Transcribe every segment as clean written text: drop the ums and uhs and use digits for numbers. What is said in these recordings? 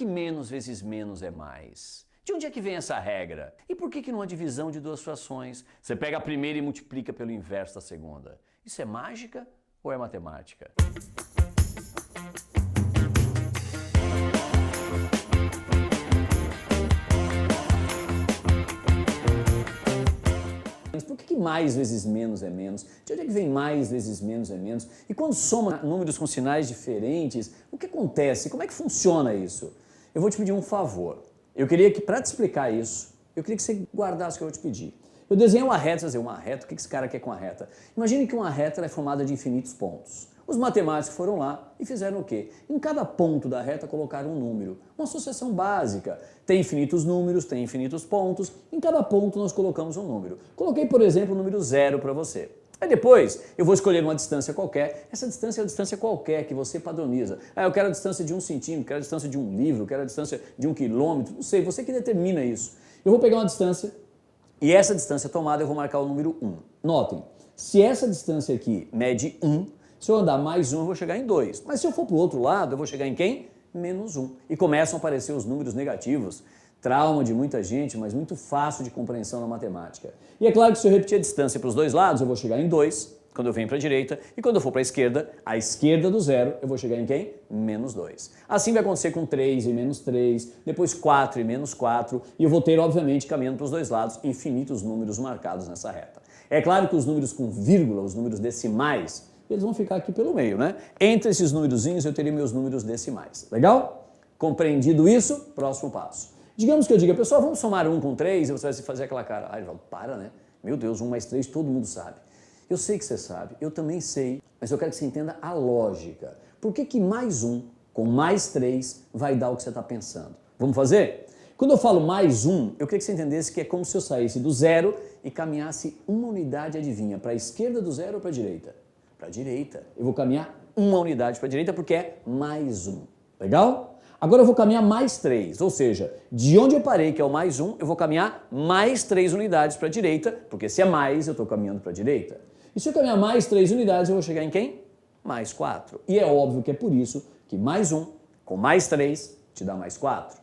que menos vezes menos é mais? De onde é que vem essa regra? E por que numa divisão de duas frações você pega a primeira e multiplica pelo inverso da segunda? Isso é mágica ou é matemática? Por que mais vezes menos é menos? De onde é que vem mais vezes menos é menos? E quando soma números com sinais diferentes, o que acontece? Como é que funciona isso? Eu vou te pedir um favor. Eu queria que, para te explicar isso, eu queria que você guardasse o que eu vou te pedir. Eu desenhei uma reta, uma reta, o que esse cara quer com a reta? Imagine que uma reta é formada de infinitos pontos. Os matemáticos foram lá e fizeram o quê? Em cada ponto da reta colocaram um número, uma associação básica. Tem infinitos números, tem infinitos pontos, em cada ponto nós colocamos um número. Coloquei, por exemplo, o número 0 para você. Aí depois eu vou escolher uma distância qualquer, essa distância é a distância qualquer que você padroniza. Ah, eu quero a distância de 1 centímetro, quero a distância de um livro, quero a distância de 1 quilômetro, não sei, você que determina isso. Eu vou pegar uma distância e essa distância tomada eu vou marcar o número 1. Notem, se essa distância aqui mede 1, se eu andar mais 1 eu vou chegar em 2. Mas se eu for para o outro lado eu vou chegar em quem? Menos 1. E começam a aparecer os números negativos. Trauma de muita gente, mas muito fácil de compreensão na matemática. E é claro que se eu repetir a distância para os dois lados, eu vou chegar em 2, quando eu venho para a direita, e quando eu for para a esquerda do 0, eu vou chegar em quem? Menos 2. Assim vai acontecer com 3 e menos 3, depois 4 e menos 4, e eu vou ter, obviamente, caminhando para os dois lados, infinitos números marcados nessa reta. É claro que os números com vírgula, os números decimais, eles vão ficar aqui pelo meio, né? Entre esses númerozinhos eu teria meus números decimais. Legal? Compreendido isso? Próximo passo. Digamos que eu diga, pessoal, vamos somar 1 com 3, e você vai fazer aquela cara. Ah, Evaldo, para, né? Meu Deus, 1 mais 3 todo mundo sabe. Eu sei que você sabe, eu também sei, mas eu quero que você entenda a lógica. Por que mais 1 com mais 3 vai dar o que você está pensando? Vamos fazer? Quando eu falo mais 1, eu queria que você entendesse que é como se eu saísse do 0 e caminhasse uma unidade, adivinha, para a esquerda do 0 ou para a direita? Para a direita. Eu vou caminhar uma unidade para a direita porque é mais 1. Legal? Agora eu vou caminhar mais 3, ou seja, de onde eu parei, que é o mais 1, eu vou caminhar mais 3 unidades para a direita, porque se é mais, eu estou caminhando para a direita. E se eu caminhar mais 3 unidades, eu vou chegar em quem? Mais 4. E é óbvio que é por isso que mais 1 com mais 3 te dá mais 4.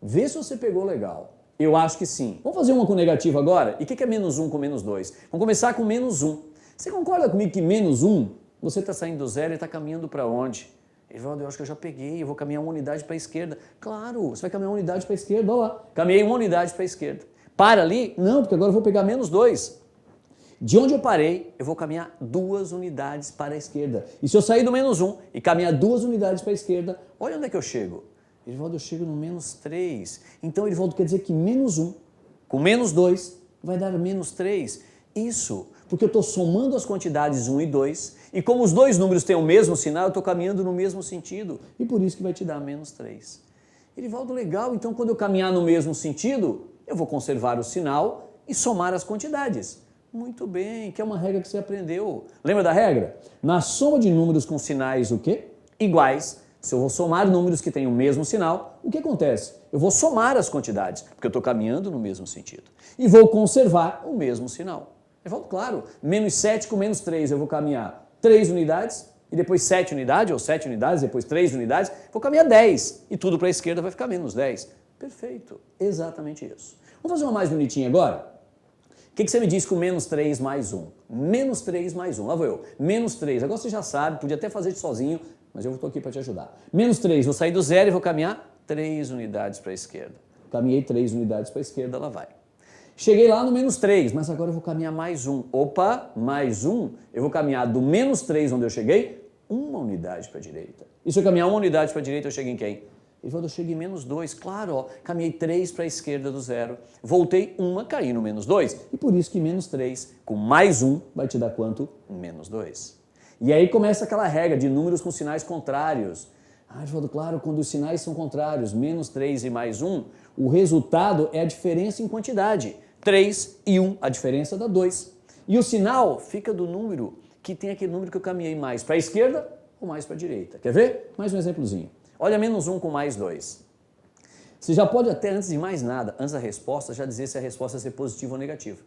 Vê se você pegou legal. Eu acho que sim. Vamos fazer uma com negativo agora? E o que é menos 1 com menos 2? Vamos começar com menos 1. Você concorda comigo que menos 1, você está saindo do 0 e está caminhando para onde? Evaldo, eu acho que eu já peguei, eu vou caminhar uma unidade para a esquerda. Claro, você vai caminhar uma unidade para a esquerda, olha lá. Caminhei uma unidade para a esquerda. Para ali? Não, porque agora eu vou pegar menos 2. De onde eu parei, eu vou caminhar 2 unidades para a esquerda. E se eu sair do menos 1 e caminhar 2 unidades para a esquerda, olha onde é que eu chego. Evaldo, eu chego no menos 3. Então, Evaldo, quer dizer que menos 1 com menos 2 vai dar menos 3. Isso, porque eu estou somando as quantidades 1 e 2, e como os dois números têm o mesmo sinal, eu estou caminhando no mesmo sentido, e por isso que vai te dar menos 3. Evaldo, legal, então quando eu caminhar no mesmo sentido, eu vou conservar o sinal e somar as quantidades. Muito bem, que é uma regra que você aprendeu. Lembra da regra? Na soma de números com sinais o quê? Iguais, se eu vou somar números que têm o mesmo sinal, o que acontece? Eu vou somar as quantidades, porque eu estou caminhando no mesmo sentido. E vou conservar o mesmo sinal. Evaldo, claro, menos 7 com menos 3, eu vou caminhar 3 unidades, e depois 7 unidades, ou 7 unidades, depois 3 unidades, vou caminhar 10, e tudo para a esquerda vai ficar menos 10. Perfeito, exatamente isso. Vamos fazer uma mais bonitinha agora? O que você me diz com menos 3 mais 1? Menos 3 mais 1, lá vou eu. Menos 3, agora você já sabe, podia até fazer sozinho, mas eu estou aqui para te ajudar. Menos 3, vou sair do 0 e vou caminhar 3 unidades para a esquerda. Caminhei 3 unidades para a esquerda, lá vai. Cheguei lá no menos 3, mas agora eu vou caminhar mais 1. Opa, mais 1, eu vou caminhar do menos 3 onde eu cheguei, uma unidade para a direita. E se eu caminhar uma unidade para a direita, eu chego em quem? Eu cheguei em menos 2, claro, ó, caminhei 3 para a esquerda do 0, voltei uma, caí no menos 2. E por isso que menos 3 com mais 1 vai te dar quanto? Menos 2. E aí começa aquela regra de números com sinais contrários. Ah, Evaldo, claro, quando os sinais são contrários, menos 3 e mais 1, o resultado é a diferença em quantidade. 3 e 1, a diferença dá 2. E o sinal fica do número que tem aquele número que eu caminhei mais para a esquerda ou mais para a direita. Quer ver? Mais um exemplozinho. Olha menos 1 com mais 2. Você já pode até, antes de mais nada, antes da resposta, já dizer se a resposta vai ser positiva ou negativa.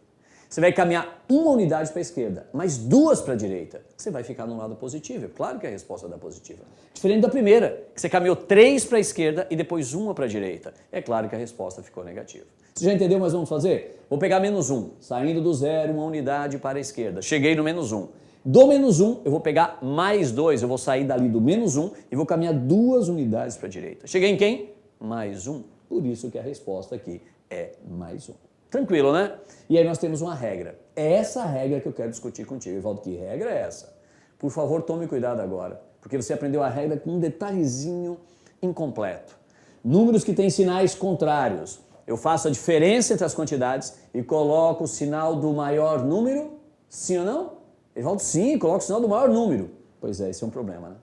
Você vai caminhar uma unidade para a esquerda, mais duas para a direita. Você vai ficar no lado positivo. É claro que a resposta dá positiva. Diferente da primeira, que você caminhou 3 para a esquerda e depois uma para a direita. É claro que a resposta ficou negativa. Você já entendeu, mas vamos fazer? Vou pegar menos 1, saindo do zero, uma unidade para a esquerda. Cheguei no menos 1. Do menos 1, eu vou pegar mais 2. Eu vou sair dali do menos 1 e vou caminhar 2 unidades para a direita. Cheguei em quem? Mais 1. Por isso que a resposta aqui é mais 1. Tranquilo, né? E aí nós temos uma regra. É essa regra que eu quero discutir contigo. Evaldo, que regra é essa? Por favor, tome cuidado agora, porque você aprendeu a regra com um detalhezinho incompleto. Números que têm sinais contrários. Eu faço a diferença entre as quantidades e coloco o sinal do maior número? Sim ou não? Evaldo, sim, coloco o sinal do maior número. Pois é, esse é um problema, né?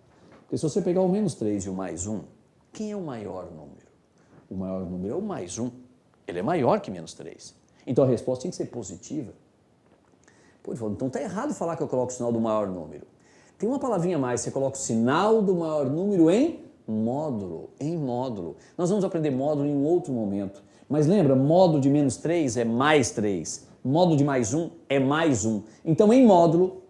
Porque se você pegar o menos 3 e o mais 1, quem é o maior número? O maior número é o mais 1. Ele é maior que menos 3. Então a resposta tem que ser positiva. Pô, então está errado falar que eu coloco o sinal do maior número. Tem uma palavrinha a mais, você coloca o sinal do maior número em módulo. Em módulo. Nós vamos aprender módulo em um outro momento. Mas lembra, módulo de menos 3 é mais 3. Módulo de mais 1 é mais 1. Então em módulo,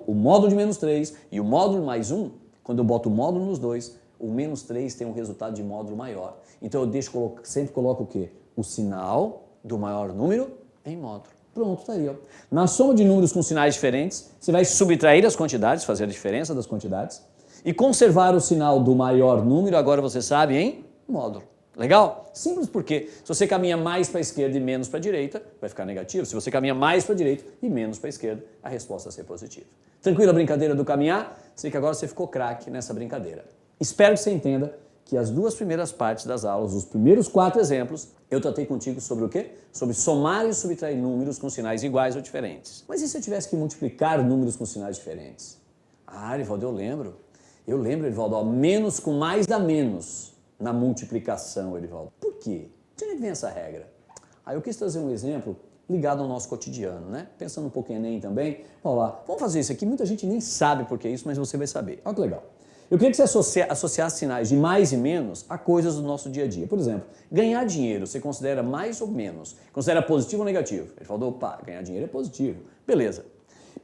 o módulo de menos 3 e o módulo mais 1, quando eu boto o módulo nos dois, o menos 3 tem um resultado de módulo maior. Então eu sempre coloco o quê? O sinal do maior número em módulo. Pronto, tá aí, ó. Na soma de números com sinais diferentes, você vai subtrair as quantidades, fazer a diferença das quantidades, e conservar o sinal do maior número, agora você sabe, em módulo. Legal? Simples porque se você caminha mais para a esquerda e menos para a direita, vai ficar negativo. Se você caminha mais para a direita e menos para a esquerda, a resposta vai ser positiva. Tranquilo a brincadeira do caminhar? Sei que agora você ficou craque nessa brincadeira. Espero que você entenda que as duas primeiras partes das aulas, os primeiros 4 exemplos, eu tratei contigo sobre o quê? Sobre somar e subtrair números com sinais iguais ou diferentes. Mas e se eu tivesse que multiplicar números com sinais diferentes? Ah, Erivaldo, eu lembro. Eu lembro, Erivaldo, ó, menos com mais dá menos na multiplicação, Erivaldo. Por quê? De onde vem essa regra? Aí eu quis trazer um exemplo ligado ao nosso cotidiano, né? Pensando um pouco em Enem também. Olha lá, vamos fazer isso aqui. Muita gente nem sabe por que isso, mas você vai saber. Olha que legal. Eu queria que você associasse sinais de mais e menos a coisas do nosso dia a dia. Por exemplo, ganhar dinheiro, você considera mais ou menos? Considera positivo ou negativo? Ele falou, opa, ganhar dinheiro é positivo. Beleza.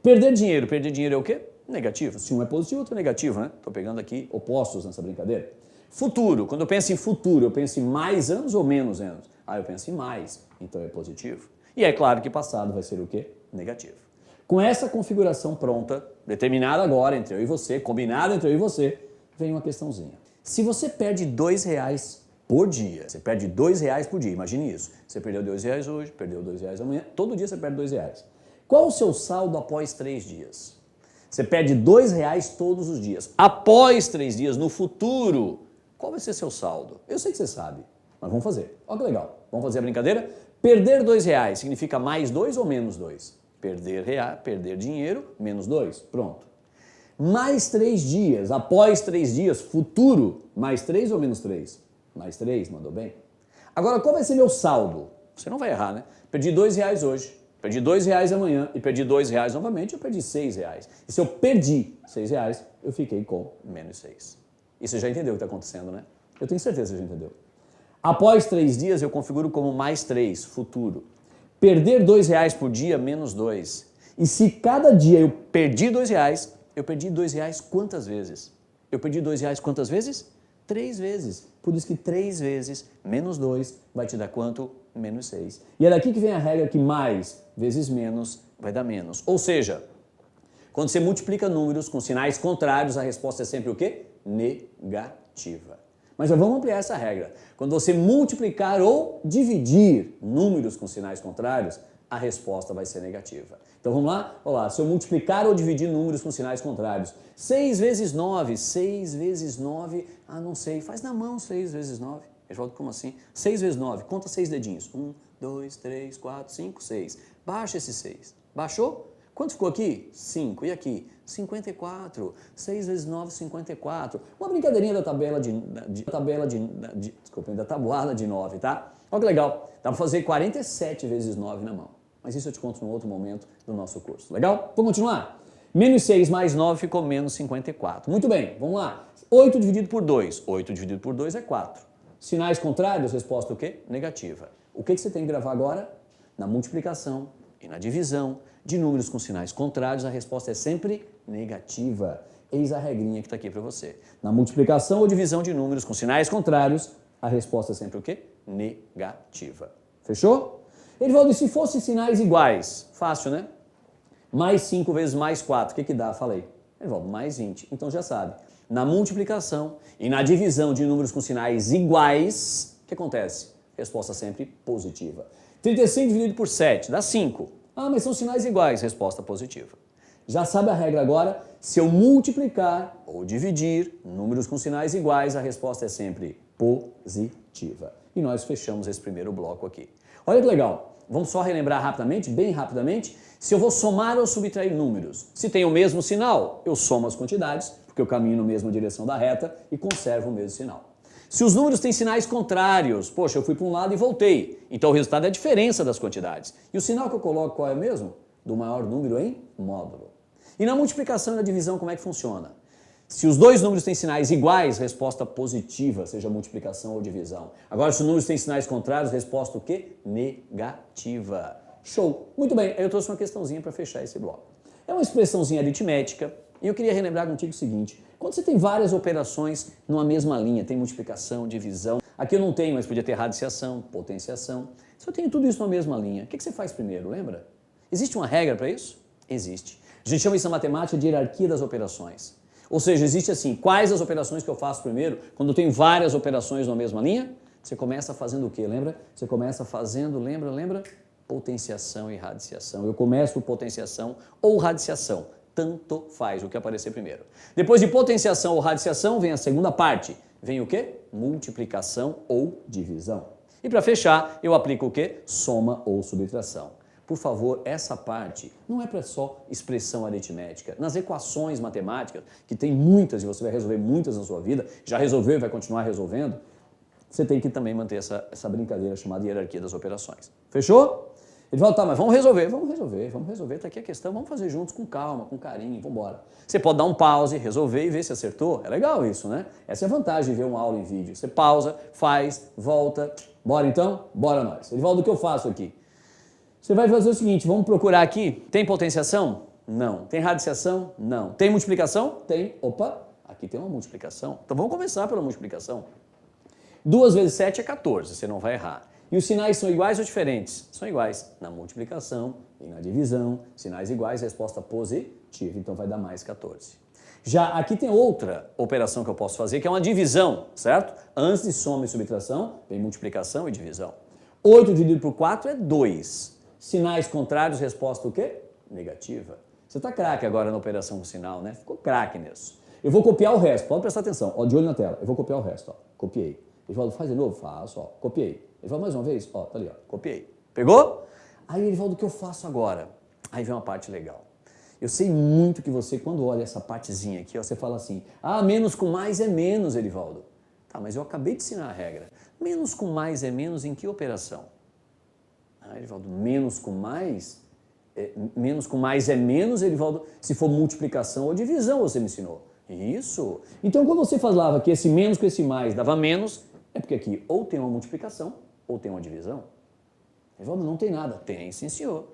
Perder dinheiro é o quê? Negativo. Se um é positivo, outro é negativo, né? Estou pegando aqui opostos nessa brincadeira. Futuro. Quando eu penso em futuro, eu penso em mais anos ou menos anos? Ah, eu penso em mais, então é positivo. E é claro que passado vai ser o quê? Negativo. Com essa configuração pronta, determinada agora entre eu e você, combinada entre eu e você, vem uma questãozinha. Se você perde R$2 por dia, você perde R$2 por dia, imagine isso. Você perdeu R$2 hoje, perdeu R$2 amanhã, todo dia você perde R$2. Qual o seu saldo após 3 dias? Você perde R$2 todos os dias. Após 3 dias, no futuro, qual vai ser seu saldo? Eu sei que você sabe, mas vamos fazer. Olha que legal. Vamos fazer a brincadeira? Perder R$2 significa mais 2 ou menos 2? Perder dinheiro, menos 2. Pronto. Mais 3 dias, após 3 dias, futuro, mais 3 ou menos 3? Mais 3, mandou bem? Agora, qual vai ser meu saldo? Você não vai errar, né? Perdi R$2 hoje, perdi R$2 amanhã e perdi R$2 novamente, eu perdi R$6. E se eu perdi R$6, eu fiquei com menos 6. E você já entendeu o que está acontecendo, né? Eu tenho certeza que você já entendeu. Após 3 dias, eu configuro como mais 3, futuro. Perder R$2 por dia, menos 2. E se cada dia eu perdi R$2, eu perdi R$2 quantas vezes? Eu perdi R$2 quantas vezes? 3 vezes. Por isso que 3 vezes menos 2 vai te dar quanto? Menos 6. E é daqui que vem a regra que mais vezes menos vai dar menos. Ou seja, quando você multiplica números com sinais contrários, a resposta é sempre o quê? Negativa. Mas já vamos ampliar essa regra. Quando você multiplicar ou dividir números com sinais contrários, a resposta vai ser negativa. Então vamos lá? Olá, se eu multiplicar ou dividir números com sinais contrários, 6 vezes 9, 6 vezes 9, não sei, faz na mão 6 vezes 9. Eu falo, como assim? 6 vezes 9, conta 6 dedinhos. 1, 2, 3, 4, 5, 6. Baixa esse 6. Baixou? Quanto ficou aqui? 5. E aqui? 54. 6 vezes 9, 54. Uma brincadeirinha da da tabuada de 9, tá? Olha que legal. Dá para fazer 47 vezes 9 na mão. Mas isso eu te conto num outro momento do nosso curso. Legal? Vamos continuar? Menos 6 mais 9 ficou menos 54. Muito bem, vamos lá. 8 dividido por 2. 8 dividido por 2 é 4. Sinais contrários, resposta o quê? Negativa. O que você tem que gravar agora? Na multiplicação e na divisão de números com sinais contrários, a resposta é sempre negativa. Eis a regrinha que está aqui para você. Na multiplicação ou divisão de números com sinais contrários, a resposta é sempre o quê? Negativa. Fechou? Edivaldo, e se fossem sinais iguais? Fácil, né? Mais 5 vezes mais 4, o que que dá? Falei. Edivaldo, mais 20. Então já sabe. Na multiplicação e na divisão de números com sinais iguais, o que acontece? Resposta sempre positiva. 35 dividido por 7 dá 5. Ah, mas são sinais iguais. Resposta positiva. Já sabe a regra agora? Se eu multiplicar ou dividir números com sinais iguais, a resposta é sempre positiva. E nós fechamos esse primeiro bloco aqui. Olha que legal. Vamos só relembrar rapidamente, bem rapidamente. Se eu vou somar ou subtrair números, se tem o mesmo sinal, eu somo as quantidades, porque eu caminho na mesma direção da reta e conservo o mesmo sinal. Se os números têm sinais contrários, poxa, eu fui para um lado e voltei, então o resultado é a diferença das quantidades. E o sinal que eu coloco qual é mesmo? Do maior número em módulo. E na multiplicação e na divisão, como é que funciona? Se os dois números têm sinais iguais, resposta positiva, seja multiplicação ou divisão. Agora, se os números têm sinais contrários, resposta o quê? Negativa. Show! Muito bem, eu trouxe uma questãozinha para fechar esse bloco. É uma expressãozinha aritmética e eu queria relembrar contigo o seguinte. Quando você tem várias operações numa mesma linha, tem multiplicação, divisão, aqui eu não tenho, mas podia ter radiciação, potenciação. Se eu tenho tudo isso numa mesma linha, o que você faz primeiro, lembra? Existe uma regra para isso? Existe. A gente chama isso na matemática de hierarquia das operações. Ou seja, existe assim, quais as operações que eu faço primeiro? Quando eu tenho várias operações na mesma linha, você começa fazendo o quê, lembra? Você começa fazendo, lembra? Potenciação e radiciação. Eu começo por potenciação ou radiciação. Tanto faz o que aparecer primeiro. Depois de potenciação ou radiciação, vem a segunda parte. Vem o quê? Multiplicação ou divisão. E para fechar, eu aplico o quê? Soma ou subtração. Por favor, essa parte não é para só expressão aritmética. Nas equações matemáticas, que tem muitas e você vai resolver muitas na sua vida, já resolveu e vai continuar resolvendo, você tem que também manter essa brincadeira chamada hierarquia das operações. Fechou? Ele fala, tá, mas vamos resolver, tá aqui a questão, vamos fazer juntos com calma, com carinho, vamos embora. Você pode dar um pause, resolver e ver se acertou. É legal isso, né? Essa é a vantagem de ver uma aula em vídeo. Você pausa, faz, volta. Bora então? Bora nós. Edivaldo, o que eu faço aqui? Você vai fazer o seguinte, vamos procurar aqui, tem potenciação? Não. Tem radiciação? Não. Tem multiplicação? Tem. Opa, aqui tem uma multiplicação. Então vamos começar pela multiplicação. 2 vezes 7 é 14, você não vai errar. E os sinais são iguais ou diferentes? São iguais. Na multiplicação e na divisão, sinais iguais, resposta positiva, então vai dar mais 14. Já aqui tem outra operação que eu posso fazer, que é uma divisão, certo? Antes de soma e subtração, vem multiplicação e divisão. 8 dividido por 4 é 2. Sinais contrários, resposta o quê? Negativa. Você está craque agora na operação com sinal, né? Ficou craque nisso. Eu vou copiar o resto, pode prestar atenção, ó, de olho na tela. Eu vou copiar o resto, ó, copiei. Ele falou, faz de novo? Faço, ó, copiei. Ele falou, mais uma vez? Ó, tá ali, ó, copiei. Pegou? Aí ele falou, o que eu faço agora? Aí vem uma parte legal. Eu sei muito que você, quando olha essa partezinha aqui, ó, você fala assim, ah, menos com mais é menos, Edivaldo. Tá, mas eu acabei de ensinar a regra. Menos com mais é menos em que operação? Ah, Edivaldo, menos com mais é menos, Edivaldo, se for multiplicação ou divisão, você me ensinou. Isso. Então, quando você falava que esse menos com esse mais dava menos, é porque aqui ou tem uma multiplicação ou tem uma divisão. Edivaldo, não tem nada. Tem, sim, senhor.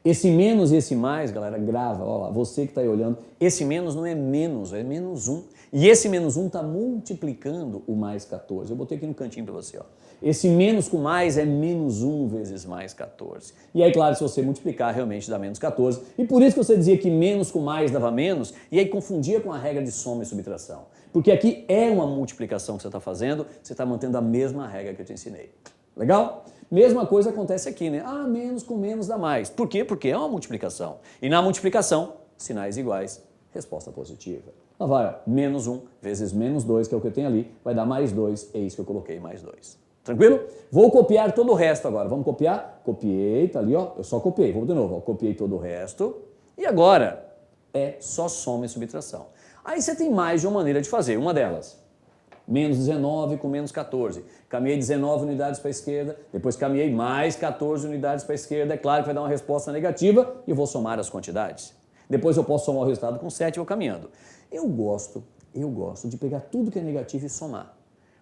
Esse menos e esse mais, galera, grava, ó lá, você que está aí olhando, esse menos não é menos, é menos 1. E esse menos 1 está multiplicando o mais 14. Eu botei aqui no cantinho para você, ó. Esse menos com mais é menos 1 vezes mais 14. E aí, claro, se você multiplicar, realmente dá menos 14. E por isso que você dizia que menos com mais dava menos, e aí confundia com a regra de soma e subtração. Porque aqui é uma multiplicação que você está fazendo, você está mantendo a mesma regra que eu te ensinei. Legal? Mesma coisa acontece aqui, né? Ah, menos com menos dá mais. Por quê? Porque é uma multiplicação. E na multiplicação, sinais iguais, resposta positiva. Lá vai, ó, menos 1 vezes menos 2, que é o que eu tenho ali, vai dar mais 2, é isso que eu coloquei, mais 2. Tranquilo? Vou copiar todo o resto agora. Vamos copiar? Copiei, tá ali, ó. Eu só copiei. Vamos de novo, ó. Copiei todo o resto. E agora é só soma e subtração. Aí você tem mais de uma maneira de fazer. Uma delas, menos 19 com menos 14. Caminhei 19 unidades para a esquerda, depois caminhei mais 14 unidades para a esquerda. É claro que vai dar uma resposta negativa e eu vou somar as quantidades. Depois eu posso somar o resultado com 7 e vou caminhando. Eu gosto de pegar tudo que é negativo e somar.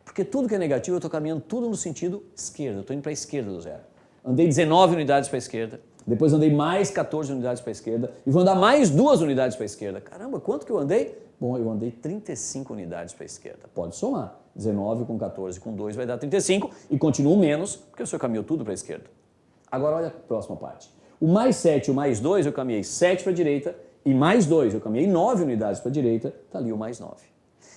Porque tudo que é negativo, eu estou caminhando tudo no sentido esquerdo. Eu estou indo para a esquerda do zero. Andei 19 unidades para a esquerda, depois andei mais 14 unidades para a esquerda e vou andar mais 2 unidades para a esquerda. Caramba, quanto que eu andei? Bom, eu andei 35 unidades para a esquerda. Pode somar. 19 com 14 com 2 vai dar 35 e continuo menos, porque o senhor caminhou tudo para a esquerda. Agora olha a próxima parte. O mais 7 e o mais 2 eu caminhei 7 para a direita e mais 2 eu caminhei 9 unidades para a direita, está ali o mais 9.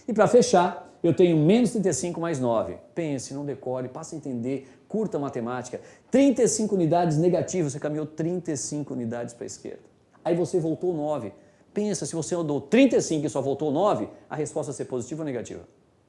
E para fechar, eu tenho menos 35 mais 9. Pense, não decore, passe a entender, curta a matemática. 35 unidades negativas, você caminhou 35 unidades para a esquerda. Aí você voltou 9. Pensa, se você andou 35 e só voltou 9, a resposta vai ser positiva ou negativa?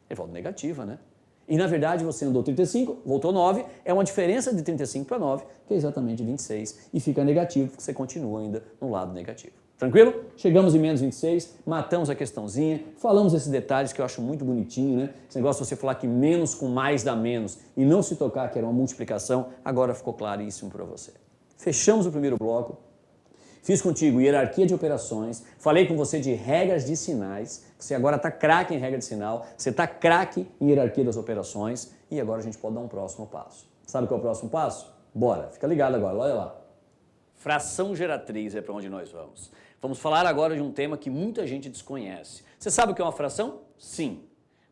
Ele volta negativa, né? E na verdade você andou 35, voltou 9, é uma diferença de 35 para 9, que é exatamente 26, e fica negativo, porque você continua ainda no lado negativo. Tranquilo? Chegamos em menos 26, matamos a questãozinha, falamos esses detalhes que eu acho muito bonitinho, né? Esse negócio de você falar que menos com mais dá menos e não se tocar que era uma multiplicação, agora ficou claríssimo para você. Fechamos o primeiro bloco, fiz contigo hierarquia de operações, falei com você de regras de sinais, você agora está craque em regra de sinal, você está craque em hierarquia das operações e agora a gente pode dar um próximo passo. Sabe qual é o próximo passo? Bora, fica ligado agora, olha lá. Fração geratriz é para onde nós vamos. Vamos falar agora de um tema que muita gente desconhece. Você sabe o que é uma fração? Sim.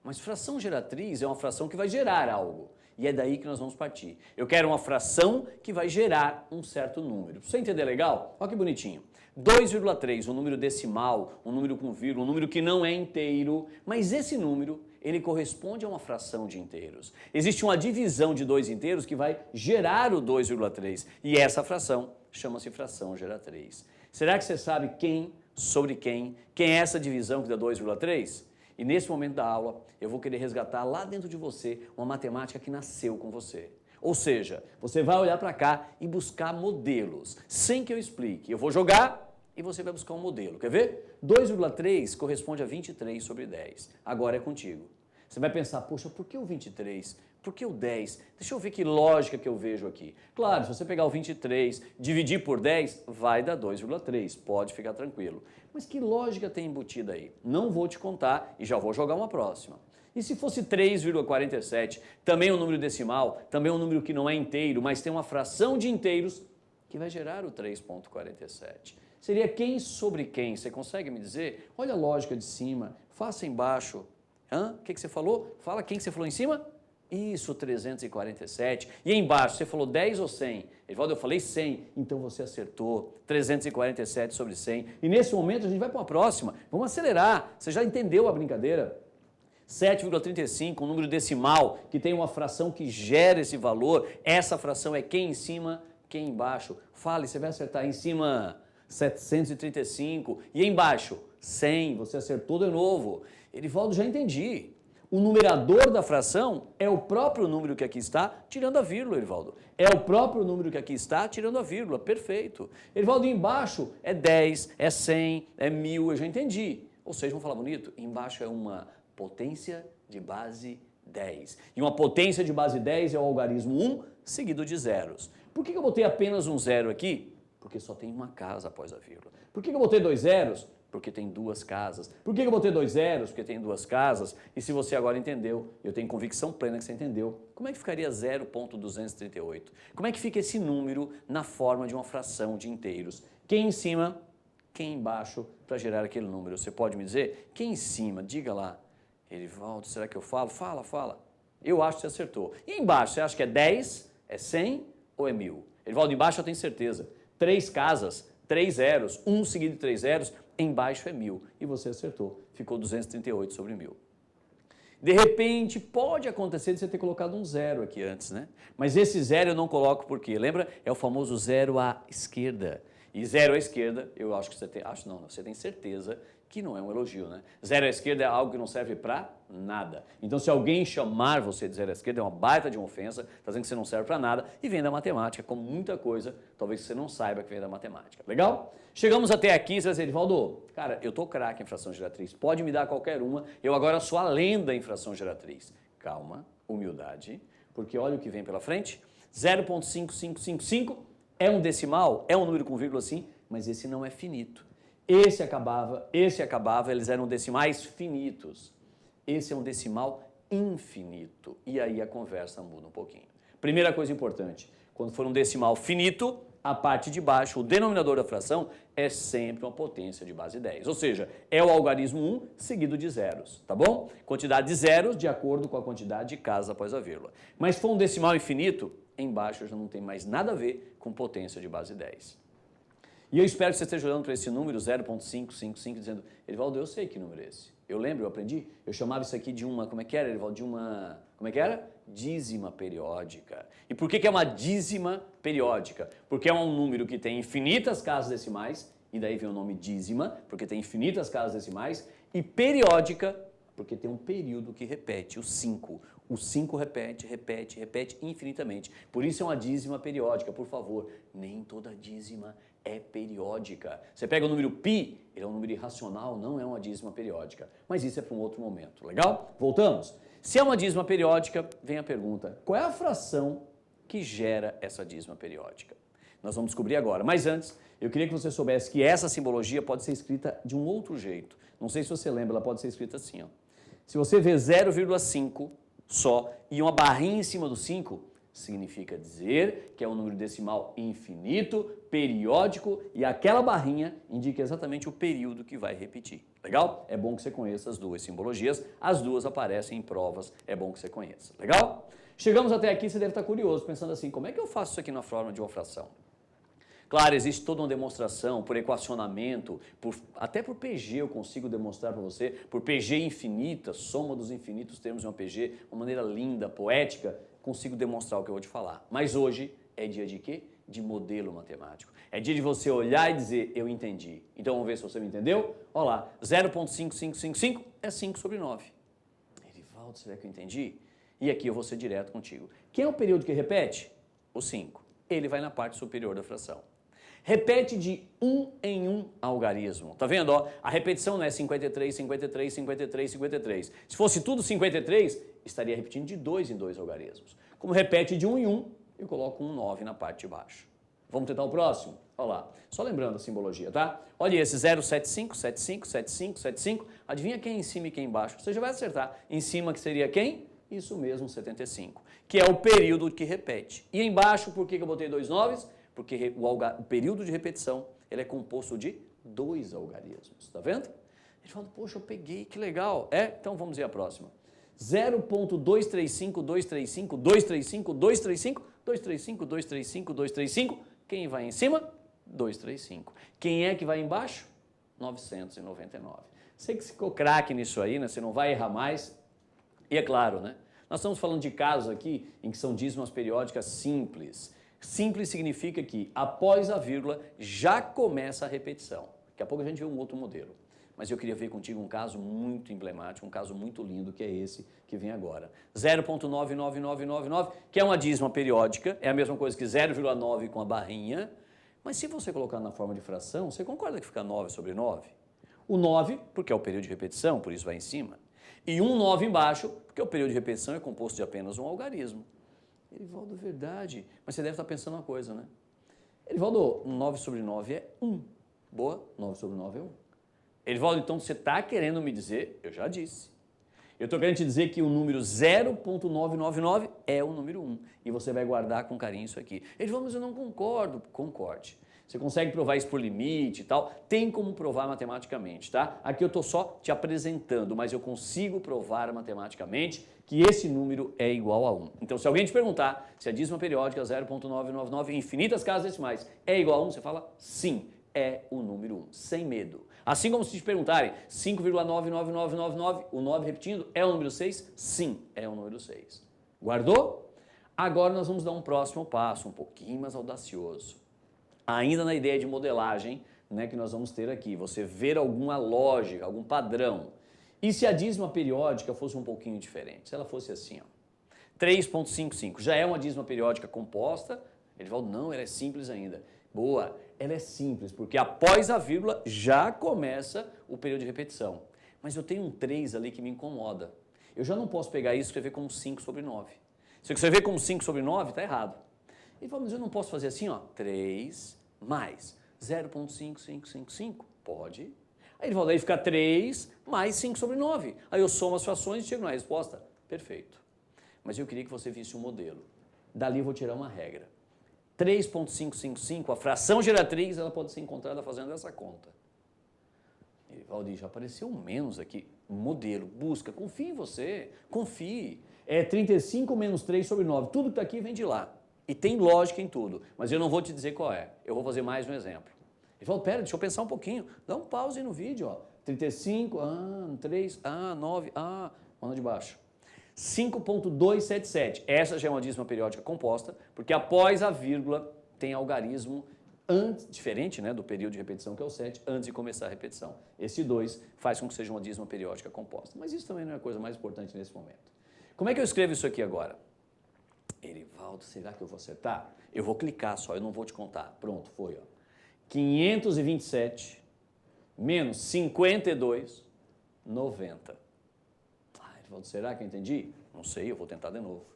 Mas fração geratriz é uma fração que vai gerar algo. E é daí que nós vamos partir. Eu quero uma fração que vai gerar um certo número. Pra você entender legal? Olha que bonitinho. 2,3, um número decimal, um número com vírgula, um número que não é inteiro, mas esse número, ele corresponde a uma fração de inteiros. Existe uma divisão de 2 inteiros que vai gerar o 2,3 e essa fração chama-se fração geratriz. Será que você sabe quem, sobre quem é essa divisão que dá 2,3? E nesse momento da aula, eu vou querer resgatar lá dentro de você uma matemática que nasceu com você. Ou seja, você vai olhar para cá e buscar modelos, sem que eu explique. Eu vou jogar e você vai buscar um modelo. Quer ver? 2,3 corresponde a 23 sobre 10. Agora é contigo. Você vai pensar, poxa, por que o 23? Por que o 10? Deixa eu ver que lógica que eu vejo aqui. Claro, se você pegar o 23, dividir por 10, vai dar 2,3. Pode ficar tranquilo. Mas que lógica tem embutida aí? Não vou te contar e já vou jogar uma próxima. E se fosse 3,47, também um número decimal, também um número que não é inteiro, mas tem uma fração de inteiros que vai gerar o 3,47. Seria quem sobre quem? Você consegue me dizer? Olha a lógica de cima, faça embaixo. O que você falou? Fala quem que você falou em cima? Isso, 347. E aí embaixo, você falou 10 ou 100? Edivaldo, eu falei 100, então você acertou. 347 sobre 100. E nesse momento a gente vai para uma próxima. Vamos acelerar. Você já entendeu a brincadeira? 7,35, um número decimal que tem uma fração que gera esse valor. Essa fração é quem em cima, quem embaixo. Fale, você vai acertar em cima 735 e embaixo 100, você acertou de novo. Edivaldo, já entendi. O numerador da fração é o próprio número que aqui está, tirando a vírgula, Edivaldo. É o próprio número que aqui está, tirando a vírgula. Perfeito. Edivaldo, embaixo é 10, é 100, é 1000, eu já entendi. Ou seja, vamos falar bonito? Embaixo é uma potência de base 10. E uma potência de base 10 é o algarismo 1 seguido de zeros. Por que eu botei apenas um zero aqui? Porque só tem uma casa após a vírgula. Por que eu botei 2 zeros? Porque tem 2 casas. Por que eu botei 2 zeros? Porque tem 2 casas. E se você agora entendeu, eu tenho convicção plena que você entendeu, como é que ficaria 0,238? Como é que fica esse número na forma de uma fração de inteiros? Quem em cima, quem embaixo, para gerar aquele número? Você pode me dizer? Quem em cima? Diga lá. Edivaldo, será que eu falo? Fala. Eu acho que você acertou. E embaixo, você acha que é 10, é 100 ou é 1000? Edivaldo, embaixo eu tenho certeza. 3 casas, 3 zeros, 1 seguido de 3 zeros, embaixo é 1000. E você acertou. Ficou 238 sobre 1000. De repente, pode acontecer de você ter colocado um zero aqui antes, né? Mas esse zero eu não coloco por quê? Lembra? É o famoso zero à esquerda. E zero à esquerda, eu acho que você tem... você tem certeza que não é um elogio, né? Zero à esquerda é algo que não serve para nada. Então, se alguém chamar você de zero à esquerda, é uma baita de uma ofensa, está dizendo que você não serve para nada e vem da matemática, como muita coisa, talvez você não saiba que vem da matemática. Legal? Chegamos até aqui, você vai dizer, Edivaldo, cara, eu tô craque em fração geratriz, pode me dar qualquer uma, eu agora sou a lenda em fração geratriz. Calma, humildade, porque olha o que vem pela frente, 0,5555 é um decimal, é um número com vírgula sim, mas esse não é finito. Esse acabava, eles eram decimais finitos. Esse é um decimal infinito. E aí a conversa muda um pouquinho. Primeira coisa importante, quando for um decimal finito, a parte de baixo, o denominador da fração, é sempre uma potência de base 10. Ou seja, é o algarismo 1 seguido de zeros, tá bom? Quantidade de zeros de acordo com a quantidade de casas após a vírgula. Mas se for um decimal infinito, embaixo já não tem mais nada a ver com potência de base 10. E eu espero que você esteja olhando para esse número 0.555 dizendo, Erivaldo, eu sei que número é esse. Eu lembro, eu aprendi. Eu chamava isso aqui de uma, como é que era, Erivaldo? De uma, como é que era? Dízima periódica. E por que é uma dízima periódica? Porque é um número que tem infinitas casas decimais, e daí vem o nome dízima, porque tem infinitas casas decimais, e periódica, porque tem um período que repete, o 5. O 5 repete, repete, repete infinitamente. Por isso é uma dízima periódica, por favor. Nem toda dízima é periódica. Você pega o número π, ele é um número irracional, não é uma dízima periódica. Mas isso é para um outro momento, legal? Voltamos. Se é uma dízima periódica, vem a pergunta, qual é a fração que gera essa dízima periódica? Nós vamos descobrir agora. Mas antes, eu queria que você soubesse que essa simbologia pode ser escrita de um outro jeito. Não sei se você lembra, ela pode ser escrita assim, ó. Se você vê 0,5 só e uma barrinha em cima do 5, significa dizer que é um número decimal infinito, periódico, e aquela barrinha indica exatamente o período que vai repetir. Legal? É bom que você conheça as duas simbologias, as duas aparecem em provas, é bom que você conheça. Legal? Chegamos até aqui, você deve estar curioso, pensando assim, como é que eu faço isso aqui na forma de uma fração? Claro, existe toda uma demonstração por equacionamento, até por PG eu consigo demonstrar para você, por PG infinita, soma dos infinitos termos de uma PG, uma maneira linda, poética, consigo demonstrar o que eu vou te falar. Mas hoje é dia de quê? De modelo matemático. É dia de você olhar e dizer, eu entendi. Então vamos ver se você me entendeu? Olha lá, 0.5555 é 5 sobre 9. Erivaldo, será que eu entendi? E aqui eu vou ser direto contigo. Quem é o período que repete? O 5. Ele vai na parte superior da fração. Repete de 1 em 1 algarismo. Tá vendo? Ó, a repetição não é 53, 53, 53, 53. Se fosse tudo 53, estaria repetindo de 2 em 2 algarismos. Como repete de 1 em 1, eu coloco um 9 na parte de baixo. Vamos tentar o próximo? Olha lá. Só lembrando a simbologia, tá? Olha esse 075, 75, 75, 75. Adivinha quem é em cima e quem é embaixo? Você já vai acertar. Em cima que seria quem? Isso mesmo, 75. Que é o período que repete. E embaixo, por que eu botei 2 noves? Porque o período de repetição ele é composto de 2 algarismos, tá vendo? Ele fala, poxa, eu peguei, que legal. Então vamos ver a próxima. 0.235, 235, 235, 235, 235, 235, 235. Quem vai em cima? 235. Quem é que vai embaixo? 999. Sei que você ficou craque nisso aí, né? Você não vai errar mais. E é claro, né? Nós estamos falando de casos aqui em que são dízimas periódicas simples. Simples significa que após a vírgula já começa a repetição. Daqui a pouco a gente vê um outro modelo. Mas eu queria ver contigo um caso muito emblemático, um caso muito lindo, que é esse que vem agora. 0.99999, que é uma dízima periódica, é a mesma coisa que 0,9 com a barrinha, mas se você colocar na forma de fração, você concorda que fica 9 sobre 9? O 9, porque é o período de repetição, por isso vai em cima. E um 9 embaixo, porque o período de repetição é composto de apenas um algarismo. Erivaldo, verdade. Mas você deve estar pensando uma coisa, né? Erivaldo, 9 sobre 9 é 1. Boa, 9 sobre 9 é 1. Erivaldo, então você está querendo me dizer, eu já disse. Eu estou querendo te dizer que o número 0.999 é o número 1. E você vai guardar com carinho isso aqui. Erivaldo, mas eu não concordo. Concorde. Você consegue provar isso por limite e tal. Tem como provar matematicamente, tá? Aqui eu estou só te apresentando, mas eu consigo provar matematicamente que esse número é igual a 1. Então, se alguém te perguntar se a dízima periódica 0.999 em infinitas casas decimais é igual a 1, você fala sim, é o número 1, sem medo. Assim como se te perguntarem 5,99999, o 9 repetindo, é o número 6? Sim, é o número 6. Guardou? Agora nós vamos dar um próximo passo, um pouquinho mais audacioso. Ainda na ideia de modelagem, né, que nós vamos ter aqui, você ver alguma lógica, algum padrão. E se a dízima periódica fosse um pouquinho diferente? Se ela fosse assim, ó, 3.55, já é uma dízima periódica composta? Ele fala, não, ela é simples ainda. Boa, ela é simples, porque após a vírgula já começa o período de repetição. Mas eu tenho um 3 ali que me incomoda. Eu já não posso pegar isso e escrever como 5 sobre 9. Se eu escrever como 5 sobre 9, está errado. Ele fala, mas eu não posso fazer assim, ó, 3 mais 0.5555? Pode. Aí ele fala, aí fica 3 mais 5 sobre 9. Aí eu somo as frações e chego na resposta. Perfeito. Mas eu queria que você visse um modelo. Dali eu vou tirar uma regra. 3,555, a fração geratriz, ela pode ser encontrada fazendo essa conta. E Valdir, já apareceu um menos aqui. Modelo, busca, confie em você, confie. É 35 menos 3 sobre 9. Tudo que está aqui vem de lá. E tem lógica em tudo, mas eu não vou te dizer qual é. Eu vou fazer mais um exemplo. Ele falou, pera, deixa eu pensar um pouquinho. Dá um pause no vídeo, ó. 35, 3, 9, manda de baixo. 5,277. Essa já é uma dízima periódica composta, porque após a vírgula tem algarismo diferente, né, do período de repetição, que é o 7, antes de começar a repetição. Esse 2 faz com que seja uma dízima periódica composta. Mas isso também não é a coisa mais importante nesse momento. Como é que eu escrevo isso aqui agora? Erivaldo, será que eu vou acertar? Eu vou clicar só, eu não vou te contar. Pronto, foi, ó. 527 menos 52, 90. Erivaldo, será que eu entendi? Não sei, eu vou tentar de novo.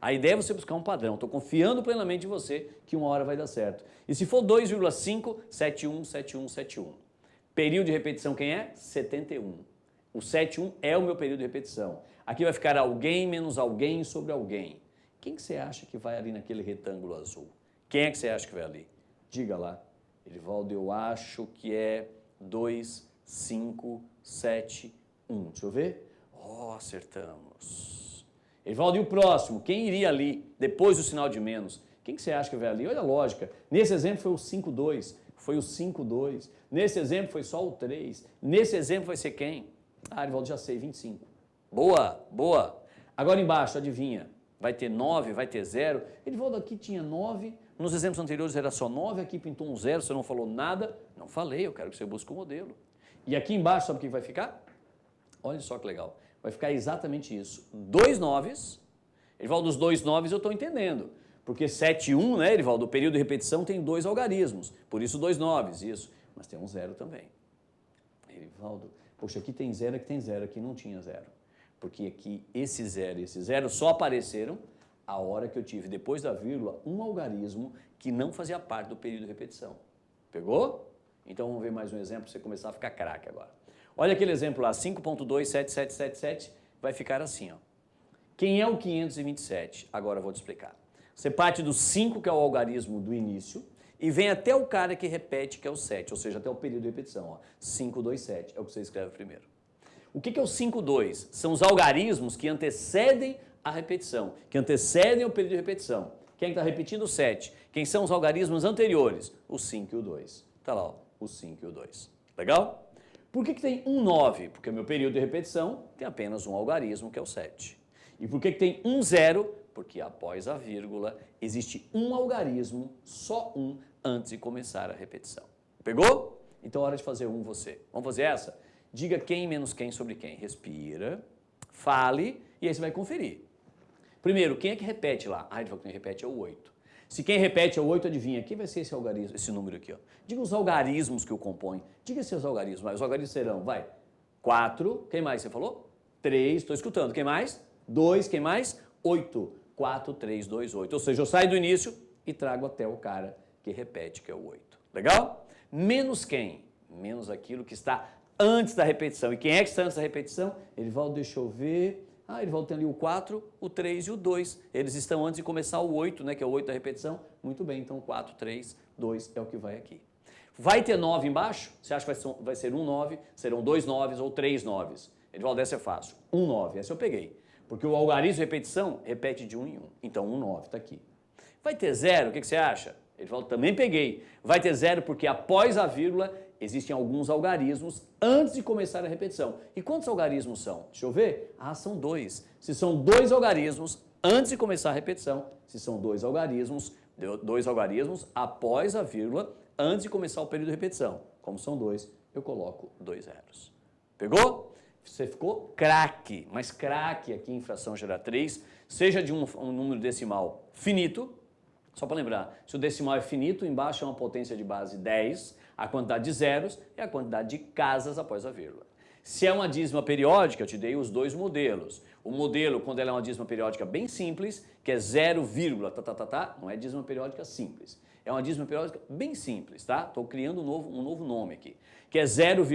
A ideia é você buscar um padrão. Estou confiando plenamente em você que uma hora vai dar certo. E se for 2,5, 71, 71, 71. Período de repetição quem é? 71. O 71 é o meu período de repetição. Aqui vai ficar alguém menos alguém sobre alguém. Quem que você acha que vai ali naquele retângulo azul? Quem é que você acha que vai ali? Diga lá. Erivaldo, eu acho que é 2, 5, 7, 1. Deixa eu ver. Oh, acertamos. Erivaldo, e o próximo? Quem iria ali depois do sinal de menos? Quem que você acha que vai ali? Olha a lógica. Nesse exemplo foi o 5, 2. Foi o 5, 2. Nesse exemplo foi só o 3. Nesse exemplo vai ser quem? Erivaldo, já sei, 25. Boa, boa. Agora embaixo, adivinha. Vai ter 9, vai ter 0. Erivaldo, aqui tinha 9. Nos exemplos anteriores era só 9. Aqui pintou um 0. Você não falou nada. Não falei, eu quero que você busque o modelo. E aqui embaixo, sabe o que vai ficar? Olha só que legal. Vai ficar exatamente isso. 2 noves. Erivaldo, dos 2 noves eu estou entendendo. Porque 7 e 1, né, Erivaldo? O período de repetição tem 2 algarismos. Por isso 2 noves, isso. Mas tem um 0 também. Erivaldo, poxa, aqui tem 0, aqui tem 0, aqui não tinha 0. Porque aqui esse 0 e esse 0 só apareceram a hora que eu tive, depois da vírgula, um algarismo que não fazia parte do período de repetição. Pegou? Então vamos ver mais um exemplo para você começar a ficar craque agora. Olha aquele exemplo lá, 5.27777, vai ficar assim, ó. Quem é o 527? Agora eu vou te explicar. Você parte do 5, que é o algarismo do início, e vem até o cara que repete, que é o 7, ou seja, até o período de repetição, ó. 527 é o que você escreve primeiro. O que é o 5, 2? São os algarismos que antecedem a repetição, que antecedem o período de repetição. Quem está repetindo? O 7. Quem são os algarismos anteriores? O 5 e o 2. Está lá, ó, o 5 e o 2. Legal? Por que tem um 9? Porque o meu período de repetição tem apenas um algarismo, que é o 7. E por que tem um 0? Porque após a vírgula existe um algarismo, só um, antes de começar a repetição. Pegou? Então é hora de fazer um você. Vamos fazer essa? Diga quem menos quem sobre quem. Respira, fale e aí você vai conferir. Primeiro, quem é que repete lá? Quem repete é o 8. Se quem repete é o 8, adivinha, quem vai ser esse algarismo, esse número aqui? Ó. Diga os algarismos que o compõem. Diga esses algarismos. Os algarismos serão, 4, quem mais você falou? 3, estou escutando. Quem mais? 2, quem mais? 8. 4, 3, 2, 8. Ou seja, eu saio do início e trago até o cara que repete, que é o 8. Legal? Menos quem? Menos aquilo que está antes da repetição. E quem é que está antes da repetição? Erivaldo, deixa eu ver. Erivaldo tem ali o 4, o 3 e o 2. Eles estão antes de começar o 8, né, que é o 8 da repetição. Muito bem, então 4, 3, 2 é o que vai aqui. Vai ter 9 embaixo? Você acha que vai ser um 9, serão 2 9s ou 3 9s? Erivaldo, essa é fácil. 1 9, essa eu peguei. Porque o algarismo de repetição repete de 1 em 1. Então 1 9 está aqui. Vai ter 0, o que você acha? Erivaldo, também peguei. Vai ter 0 porque após a vírgula existem alguns algarismos antes de começar a repetição. E quantos algarismos são? Deixa eu ver. São 2. Se são 2 algarismos antes de começar a repetição, se são 2 algarismos após a vírgula, antes de começar o período de repetição. Como são 2, eu coloco 2 zeros. Pegou? Você ficou craque, mas craque aqui em fração geratriz, seja de um número decimal finito. Só para lembrar, se o decimal é finito, embaixo é uma potência de base 10, a quantidade de zeros é a quantidade de casas após a vírgula. Se é uma dízima periódica, eu te dei os 2 modelos. O modelo, quando ela é uma dízima periódica bem simples, que é 0, não é dízima periódica simples. É uma dízima periódica bem simples, tá? Estou criando um novo nome aqui. Que é 0,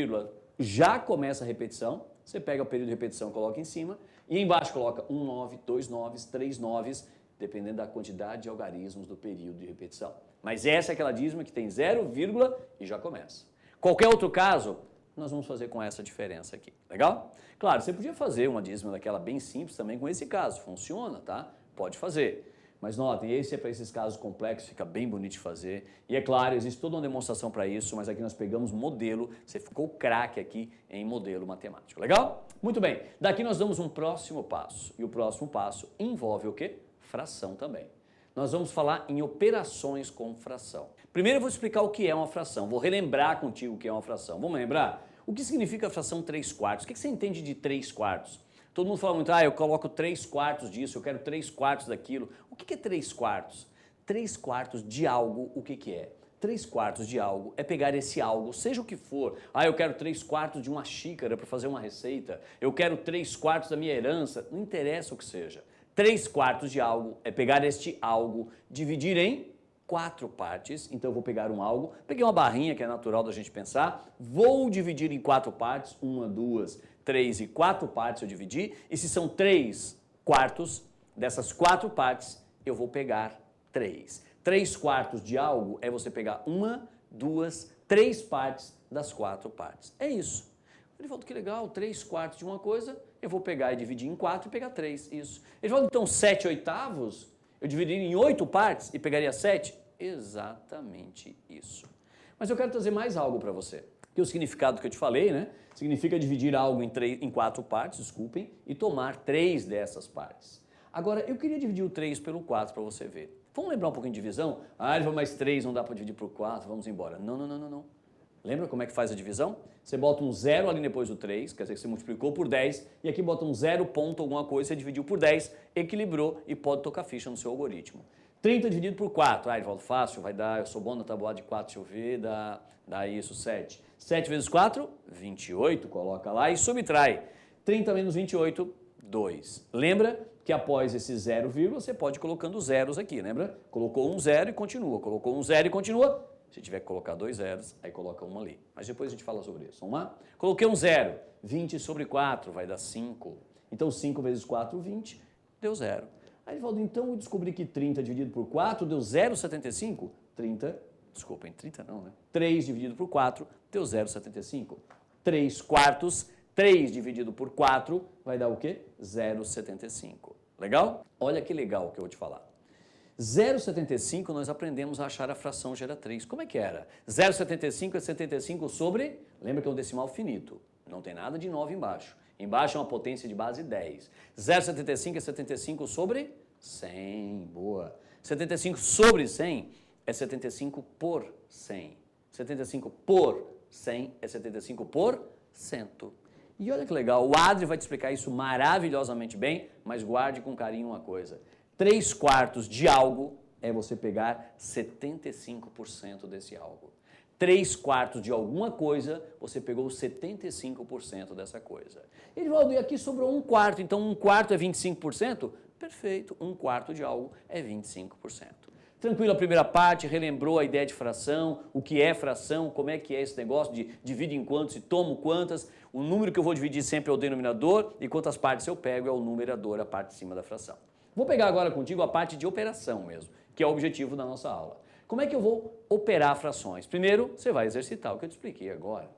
já começa a repetição, você pega o período de repetição, coloca em cima, e embaixo coloca 1 9, 2 9s, 3 9s, dependendo da quantidade de algarismos do período de repetição. Mas essa é aquela dízima que tem 0, vírgula e já começa. Qualquer outro caso, nós vamos fazer com essa diferença aqui, legal? Claro, você podia fazer uma dízima daquela bem simples também com esse caso, funciona, tá? Pode fazer. Mas notem, esse é para esses casos complexos, fica bem bonito de fazer. E é claro, existe toda uma demonstração para isso, mas aqui nós pegamos modelo, você ficou craque aqui em modelo matemático, legal? Muito bem, daqui nós damos um próximo passo. E o próximo passo envolve o quê? Fração também. Nós vamos falar em operações com fração. Primeiro eu vou explicar o que é uma fração, vou relembrar contigo o que é uma fração. Vamos lembrar? O que significa a fração 3/4? O que você entende de 3/4? Todo mundo fala muito, eu coloco 3/4 disso, eu quero 3/4 daquilo. O que é 3/4? 3/4 de algo, o que é? 3/4 de algo é pegar esse algo, seja o que for. Eu quero 3/4 de uma xícara para fazer uma receita. Eu quero 3/4 da minha herança. Não interessa o que seja. 3/4 de algo é pegar este algo, dividir em 4 partes. Então eu vou pegar um algo, peguei uma barrinha que é natural da gente pensar, vou dividir em 4 partes, 1, 2, 3 e 4 partes eu dividi, e se são 3/4 dessas 4 partes, eu vou pegar 3. 3/4 de algo é você pegar 1, 2, 3 partes das 4 partes. É isso. Ele falou, que legal, 3/4 de uma coisa, eu vou pegar e dividir em 4 e pegar 3, isso. Ele falou, então 7/8, eu dividiria em 8 partes e pegaria 7? Exatamente isso. Mas eu quero trazer mais algo para você. Que o significado que eu te falei, né? Significa dividir algo em 4 partes, desculpem, e tomar 3 dessas partes. Agora, eu queria dividir o 3 pelo 4 para você ver. Vamos lembrar um pouquinho de divisão? Ele falou, mais 3 não dá para dividir por 4, vamos embora. Não. Lembra como é que faz a divisão? Você bota um 0 ali depois do 3, quer dizer que você multiplicou por 10, e aqui bota um 0 ponto alguma coisa, você dividiu por 10, equilibrou e pode tocar ficha no seu algoritmo. 30 dividido por 4, Edvaldo, fácil, vai dar, eu sou bom na tabuada de 4, deixa eu ver, dá isso, 7. 7 vezes 4, 28, coloca lá e subtrai. 30 menos 28, 2. Lembra que após esse 0, você pode ir colocando zeros aqui, lembra? Colocou um 0 e continua, colocou um 0 e continua. Se tiver que colocar 2 zeros, aí coloca um ali. Mas depois a gente fala sobre isso. Vamos lá? Coloquei um 0. 20 sobre 4 vai dar 5. Então 5 vezes 4, 20, deu 0. Aí ele falou, então eu descobri que 30 dividido por 4 deu 0,75? 30 não, né? 3 dividido por 4 deu 0,75. 3/4, 3 dividido por 4 vai dar o quê? 0,75. Legal? Olha que legal que eu vou te falar. 0,75 nós aprendemos a achar a fração geratriz. Como é que era? 0,75 é 75 sobre, lembra que é um decimal finito, não tem nada de 9 embaixo. Embaixo é uma potência de base 10. 0,75 é 75 sobre 100, boa. 75 sobre 100 é 75 por 100. 75 por 100 é 75 por 100. E olha que legal, o Adri vai te explicar isso maravilhosamente bem, mas guarde com carinho uma coisa. 3/4 de algo é você pegar 75% desse algo. 3/4 de alguma coisa, você pegou 75% dessa coisa. Edivaldo, e aqui sobrou 1/4, então 1/4 é 25%? Perfeito, 1/4 de algo é 25%. Tranquilo a primeira parte, relembrou a ideia de fração, o que é fração, como é que é esse negócio de divide em quantos e tomo quantas. O número que eu vou dividir sempre é o denominador e quantas partes eu pego é o numerador, a parte de cima da fração. Vou pegar agora contigo a parte de operação mesmo, que é o objetivo da nossa aula. Como é que eu vou operar frações? Primeiro, você vai exercitar o que eu te expliquei agora.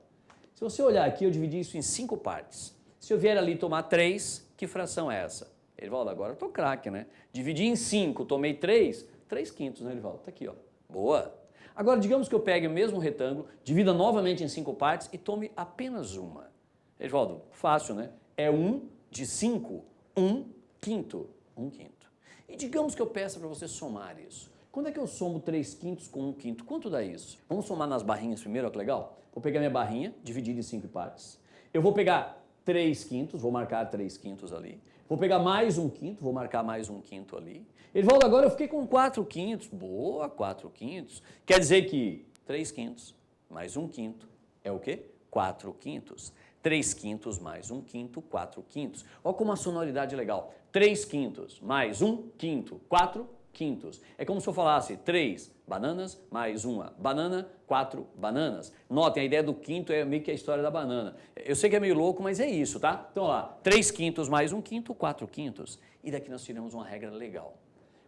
Se você olhar aqui, eu dividi isso em 5 partes. Se eu vier ali tomar 3, que fração é essa? Erivaldo, agora eu tô craque, né? Dividi em 5, tomei 3, 3/5, né, Erivaldo? Tá aqui, ó. Boa. Agora, digamos que eu pegue o mesmo retângulo, divida novamente em 5 partes e tome apenas uma. Erivaldo, fácil, né? É 1 de 5, 1/5. 1/5. E digamos que eu peça para você somar isso. Quando é que eu somo 3/5 com 1/5? Quanto dá isso? Vamos somar nas barrinhas primeiro, olha que legal. Vou pegar minha barrinha, dividir em 5 partes. Eu vou pegar 3/5, vou marcar 3/5 ali. Vou pegar mais 1/5, vou marcar mais 1/5 ali. Edivaldo, agora eu fiquei com 4/5. Boa, 4/5. Quer dizer que 3/5 mais 1/5 é o quê? 4/5. 3/5 mais 1/5, 4/5. Olha como a sonoridade é legal. 3/5 mais 1/5, 4/5. É como se eu falasse 3 bananas mais uma banana, 4 bananas. Notem, a ideia do quinto é meio que a história da banana. Eu sei que é meio louco, mas é isso, tá? Então, ó lá, 3/5 mais 1/5, 4/5. E daqui nós tiramos uma regra legal.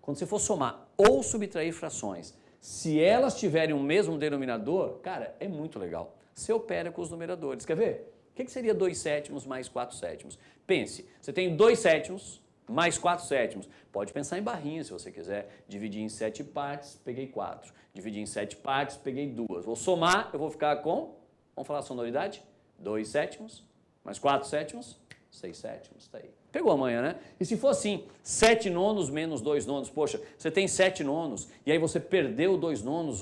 quando você for somar ou subtrair frações, se elas tiverem o mesmo denominador, cara, é muito legal. Você opera com os numeradores. Quer ver? O que seria 2 sétimos mais 4 sétimos? Pense, você tem 2 sétimos mais 4 sétimos. Pode pensar em barrinha se você quiser. Dividir em 7 partes, peguei 4. Dividir em 7 partes, peguei 2. Vou somar, eu vou ficar com, vamos falar a sonoridade? 2 sétimos mais 4 sétimos, 6 sétimos, tá aí. Pegou a manha, né? E se for assim, 7 nonos menos 2 nonos, poxa, você tem 7 nonos, e aí você perdeu 2 nonos,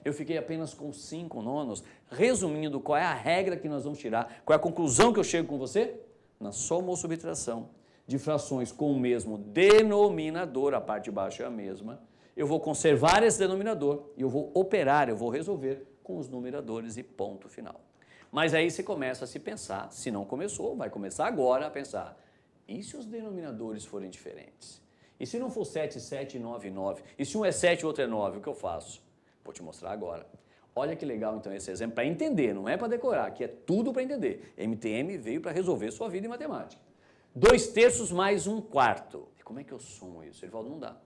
eu fiquei apenas com 5 nonos. Resumindo, qual é a regra que nós vamos tirar? Qual é a conclusão que eu chego com você? Na soma ou subtração de frações com o mesmo denominador, a parte de baixo é a mesma, eu vou conservar esse denominador e eu vou operar, eu vou resolver com os numeradores e ponto final. Mas aí você começa a se pensar, se não começou, vai começar agora a pensar, e se os denominadores forem diferentes? E se não for 7, 7, 9, 9? E se um é 7 e o outro é 9, o que eu faço? Vou te mostrar agora. Olha que legal então esse exemplo, para entender, não é para decorar, aqui é tudo para entender. MTM veio para resolver sua vida em matemática. 2 terços mais 1 quarto. E como é que eu somo isso? Erivaldo, não dá.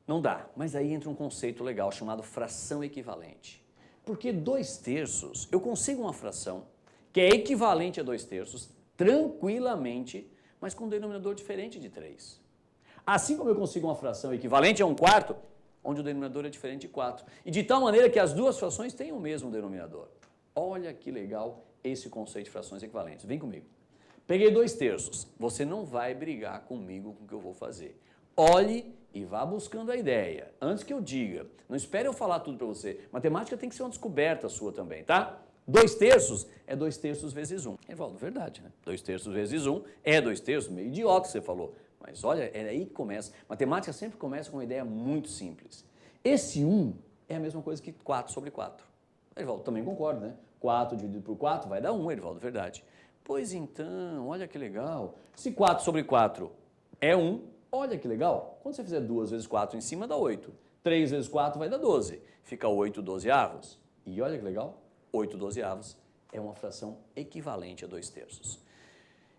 Não dá, mas aí entra um conceito legal chamado fração equivalente. Porque 2 terços, eu consigo uma fração que é equivalente a 2 terços tranquilamente, mas com um denominador diferente de 3. Assim como eu consigo uma fração equivalente a 1 quarto, onde o denominador é diferente de 4. E de tal maneira que as duas frações têm o mesmo denominador. Olha que legal esse conceito de frações equivalentes. Vem comigo. Peguei 2 terços. Você não vai brigar comigo com o que eu vou fazer. Olhe e vá buscando a ideia. Antes que eu diga, não espere eu falar tudo para você. Matemática tem que ser uma descoberta sua também, tá? 2 terços é 2 terços vezes 1. Evaldo, verdade, né? 2 terços vezes 1 é 2 terços, meio idiota que você falou. Mas olha, é aí que começa. Matemática sempre começa com uma ideia muito simples. Esse 1 é a mesma coisa que 4 sobre 4. Evaldo, também concordo, né? 4 dividido por 4 vai dar 1, Evaldo, verdade. Pois então, olha que legal. Se 4 sobre 4 é 1, olha que legal. Quando você fizer 2 vezes 4 em cima, dá 8. 3 vezes 4 vai dar 12. Fica 8 dozeavos. E olha que legal, 8 dozeavos é uma fração equivalente a 2 terços.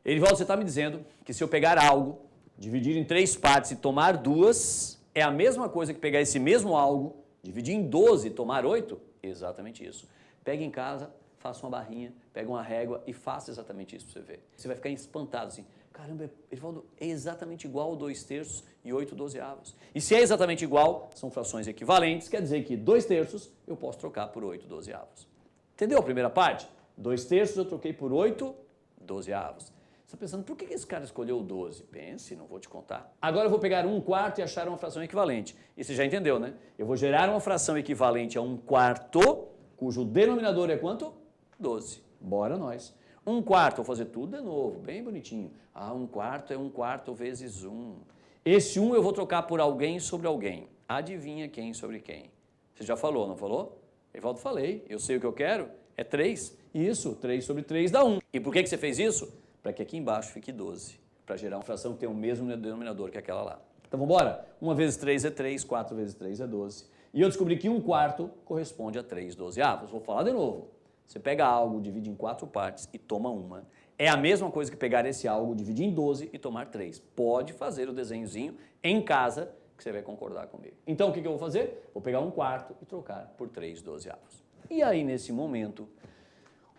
Erivaldo, você está me dizendo que se eu pegar algo, dividir em 3 partes e tomar 2, é a mesma coisa que pegar esse mesmo algo, dividir em 12 e tomar 8? Exatamente isso. Pega em casa, faça uma barrinha, pega uma régua e faça exatamente isso para você ver. Você vai ficar espantado assim. Caramba, Erivaldo, é exatamente igual 2 terços e 8 dozeavos. E se é exatamente igual, são frações equivalentes, quer dizer que 2 terços eu posso trocar por 8 dozeavos. Entendeu a primeira parte? 2 terços eu troquei por 8 dozeavos. Você está pensando, por que esse cara escolheu o 12? Pense, não vou te contar. Agora eu vou pegar 1 quarto e achar uma fração equivalente. E você já entendeu, né? Eu vou gerar uma fração equivalente a 1 quarto, cujo denominador é quanto? 12. Bora nós. 1 quarto, vou fazer tudo de novo, bem bonitinho. 1 quarto é 1 quarto vezes 1. Esse 1 eu vou trocar por alguém sobre alguém. Adivinha quem sobre quem? Você já falou, não falou? Evaldo, falei. Eu sei o que eu quero. É 3. Isso, 3 sobre 3 dá 1. E por que você fez isso? Para que aqui embaixo fique 12. Para gerar uma fração que tem o mesmo denominador que aquela lá. Então vamos embora? 1 vezes 3 é 3, 4 vezes 3 é 12. E eu descobri que 1 quarto corresponde a 3 dozeavos. Vou falar de novo. Você pega algo, divide em 4 partes e toma uma. É a mesma coisa que pegar esse algo, dividir em 12 e tomar 3. Pode fazer o desenhozinho em casa que você vai concordar comigo. Então o que eu vou fazer? Vou pegar 1 quarto e trocar por 3 dozeavos. E aí nesse momento,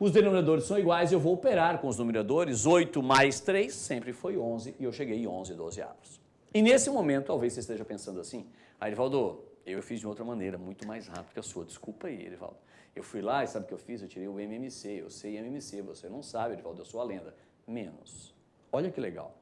os denominadores são iguais, eu vou operar com os numeradores. 8 mais 3 sempre foi 11 e eu cheguei em 11 dozeavos. E nesse momento, talvez você esteja pensando assim, Erivaldo, eu fiz de outra maneira, muito mais rápido que a sua. Desculpa aí, Erivaldo. Eu fui lá e sabe o que eu fiz? Eu tirei o MMC, eu sei MMC, você não sabe, Erivaldo, eu sou a lenda. Menos. Olha que legal.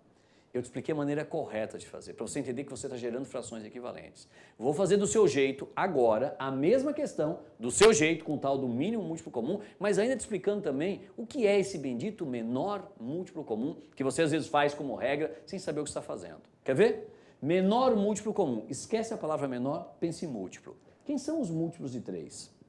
Eu te expliquei a maneira correta de fazer, para você entender que você está gerando frações equivalentes. Vou fazer do seu jeito agora a mesma questão, do seu jeito, com o tal do mínimo múltiplo comum, mas ainda te explicando também o que é esse bendito menor múltiplo comum, que você às vezes faz como regra, sem saber o que está fazendo. Quer ver? Menor múltiplo comum. Esquece a palavra menor, pense em múltiplo. Quem são os múltiplos de 3?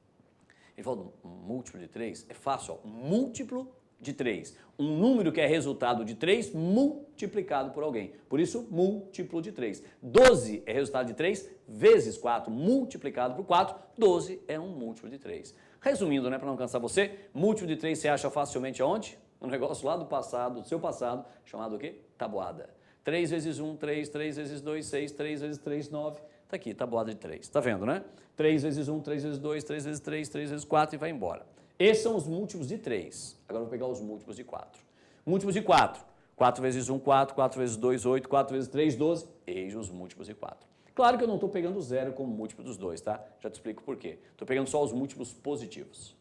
Ele falou, um múltiplo de 3 é fácil, ó, múltiplo de 3. Um número que é resultado de 3 multiplicado por alguém. Por isso, múltiplo de 3. 12 é resultado de 3 vezes 4 multiplicado por 4. 12 é um múltiplo de 3. Resumindo, né, para não cansar você, múltiplo de 3 você acha facilmente aonde? No negócio lá do passado, do seu passado, chamado o quê? Tabuada. 3 vezes 1, 3, 3 vezes 2, 6, 3 vezes 3, 9. Está aqui, tabuada de 3. Está vendo, né? 3 vezes 1, 3 vezes 2, 3 vezes 3, 3 vezes 4 e vai embora. Esses são os múltiplos de 3. Agora eu vou pegar os múltiplos de 4. Múltiplos de 4. 4 vezes 1, 4. 4 vezes 2, 8. 4 vezes 3, 12. Eis os múltiplos de 4. Claro que eu não estou pegando zero como múltiplo dos dois, tá? Já te explico por quê. Estou pegando só os múltiplos positivos.